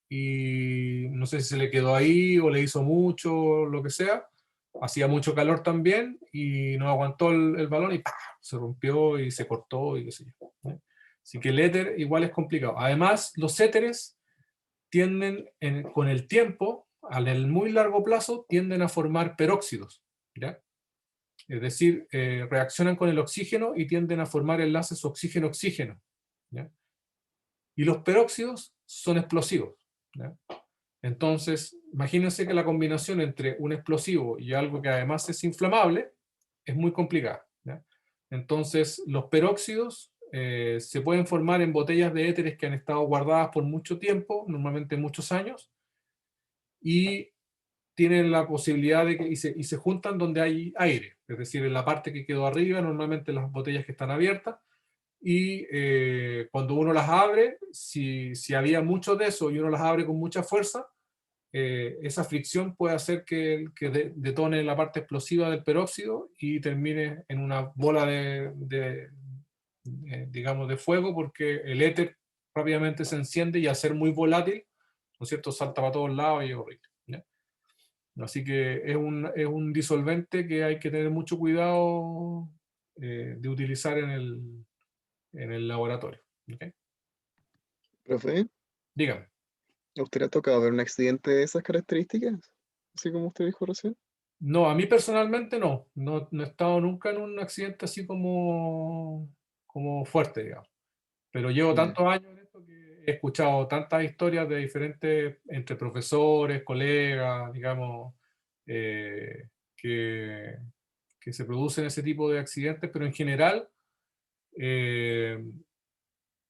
y no sé si se le quedó ahí o le hizo mucho, lo que sea. Hacía mucho calor también y no aguantó el balón y ¡pah!, se rompió y se cortó y qué sé yo, ¿no? Así que el éter igual es complicado. Además, los éteres tienden, con el tiempo, al muy largo plazo, tienden a formar peróxidos, ¿ya? Es decir, reaccionan con el oxígeno y tienden a formar enlaces oxígeno-oxígeno, ¿ya? Y los peróxidos son explosivos, ¿ya? Entonces, imagínense que la combinación entre un explosivo y algo que además es inflamable es muy complicada, ¿ya? Entonces, los peróxidos se pueden formar en botellas de éteres que han estado guardadas por mucho tiempo, normalmente muchos años, y tienen la posibilidad de que y se juntan donde hay aire, es decir, en la parte que quedó arriba, normalmente las botellas que están abiertas, y cuando uno las abre, si había mucho de eso y uno las abre con mucha fuerza, esa fricción puede hacer que detone la parte explosiva del peróxido y termine en una bola digamos, de fuego, porque el éter rápidamente se enciende y al ser muy volátil, ¿no es cierto?, salta para todos lados y es horrible, ¿ya? Así que es un disolvente que hay que tener mucho cuidado de utilizar en el laboratorio, ¿okay? Profe, Dígame. ¿a usted le ha tocado ver un accidente de esas características? Así como usted dijo recién. No, a mí personalmente no he estado nunca en un accidente así como fuerte, digamos. Pero llevo Ya. tantos años en esto que he escuchado tantas historias de diferentes, entre profesores, colegas, digamos, eh, que, que se producen ese tipo de accidentes, pero en general, eh,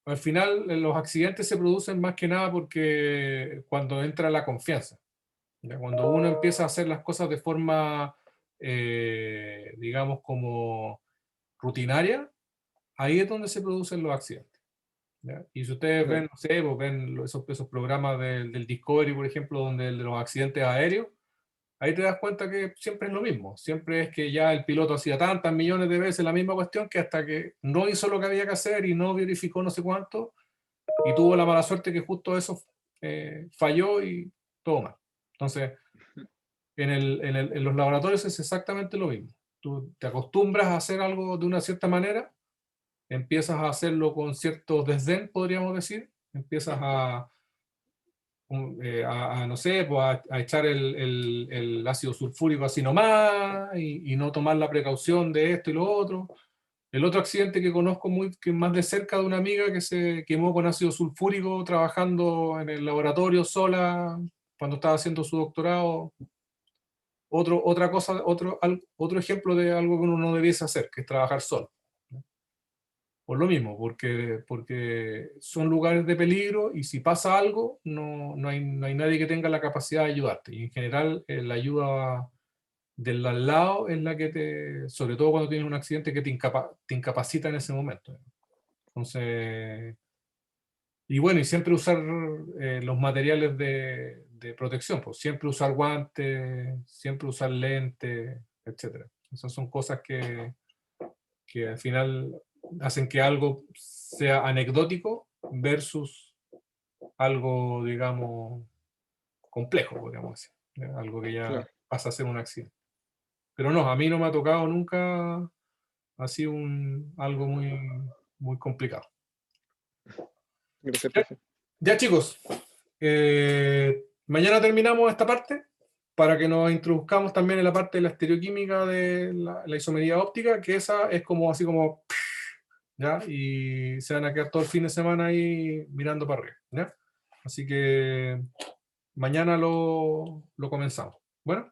al final los accidentes se producen más que nada porque cuando entra la confianza. ¿Ya? Cuando uno empieza a hacer las cosas de forma, digamos, como rutinaria, ahí es donde se producen los accidentes, ¿ya? Y si ustedes ven, Claro. no sé, pues ven esos programas del Discovery, por ejemplo, donde de los accidentes aéreos, ahí te das cuenta que siempre es lo mismo. Siempre es que ya el piloto hacía tantas millones de veces la misma cuestión que hasta que no hizo lo que había que hacer y no verificó no sé cuánto, y tuvo la mala suerte que justo eso falló y todo mal. Entonces, en los laboratorios es exactamente lo mismo. Tú te acostumbras a hacer algo de una cierta manera, empiezas a hacerlo con cierto desdén, podríamos decir, empiezas no sé, pues a echar el ácido sulfúrico así nomás y no tomar la precaución de esto y lo otro. El otro accidente que conozco que más de cerca de una amiga que se quemó con ácido sulfúrico trabajando en el laboratorio sola cuando estaba haciendo su doctorado. Otra cosa, otro ejemplo de algo que uno no debiese hacer, que es trabajar solo. Por lo mismo, porque son lugares de peligro y si pasa algo, no hay nadie que tenga la capacidad de ayudarte. Y en general, la ayuda del al lado es la que sobre todo cuando tienes un accidente que te incapacita en ese momento. Entonces, y bueno, y siempre usar los materiales de protección, pues siempre usar guantes, siempre usar lentes, etc. Esas son cosas que al final hacen que algo sea anecdótico versus algo, digamos, complejo, podríamos decir. Algo que ya Claro. pasa a ser un accidente. Pero no, a mí no me ha tocado nunca así algo muy complicado. Gracias, profe. Ya chicos, mañana terminamos esta parte para que nos introduzcamos también en la parte de la estereoquímica de la isomería óptica, que esa es como así como, ¿ya? Y se van a quedar todo el fin de semana ahí mirando para arriba, ¿ya? Así que mañana lo comenzamos. Bueno,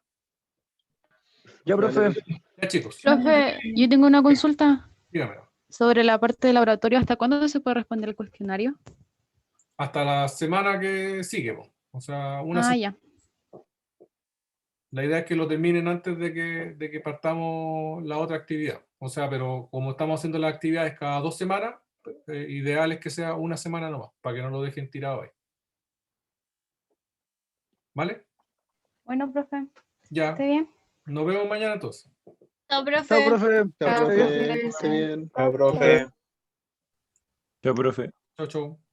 Ya, profe. ya chicos, Profe, yo tengo una consulta dígamelo. sobre la parte del laboratorio. ¿Hasta cuándo se puede responder el cuestionario? Hasta la semana que sigue, po. O sea, una semana. Ya. La idea es que lo terminen antes de que partamos la otra actividad. O sea, pero como estamos haciendo las actividades cada 2 semanas, ideal es que sea una semana nomás, para que no lo dejen tirado ahí. ¿Vale? Bueno, profe, Ya. ¿esté bien? Nos vemos mañana entonces. Chao, Chao, profe. profe. Chao, Chao, profe. profe. Que esté bien. Chao, profe. Chao, profe. Chau, chau.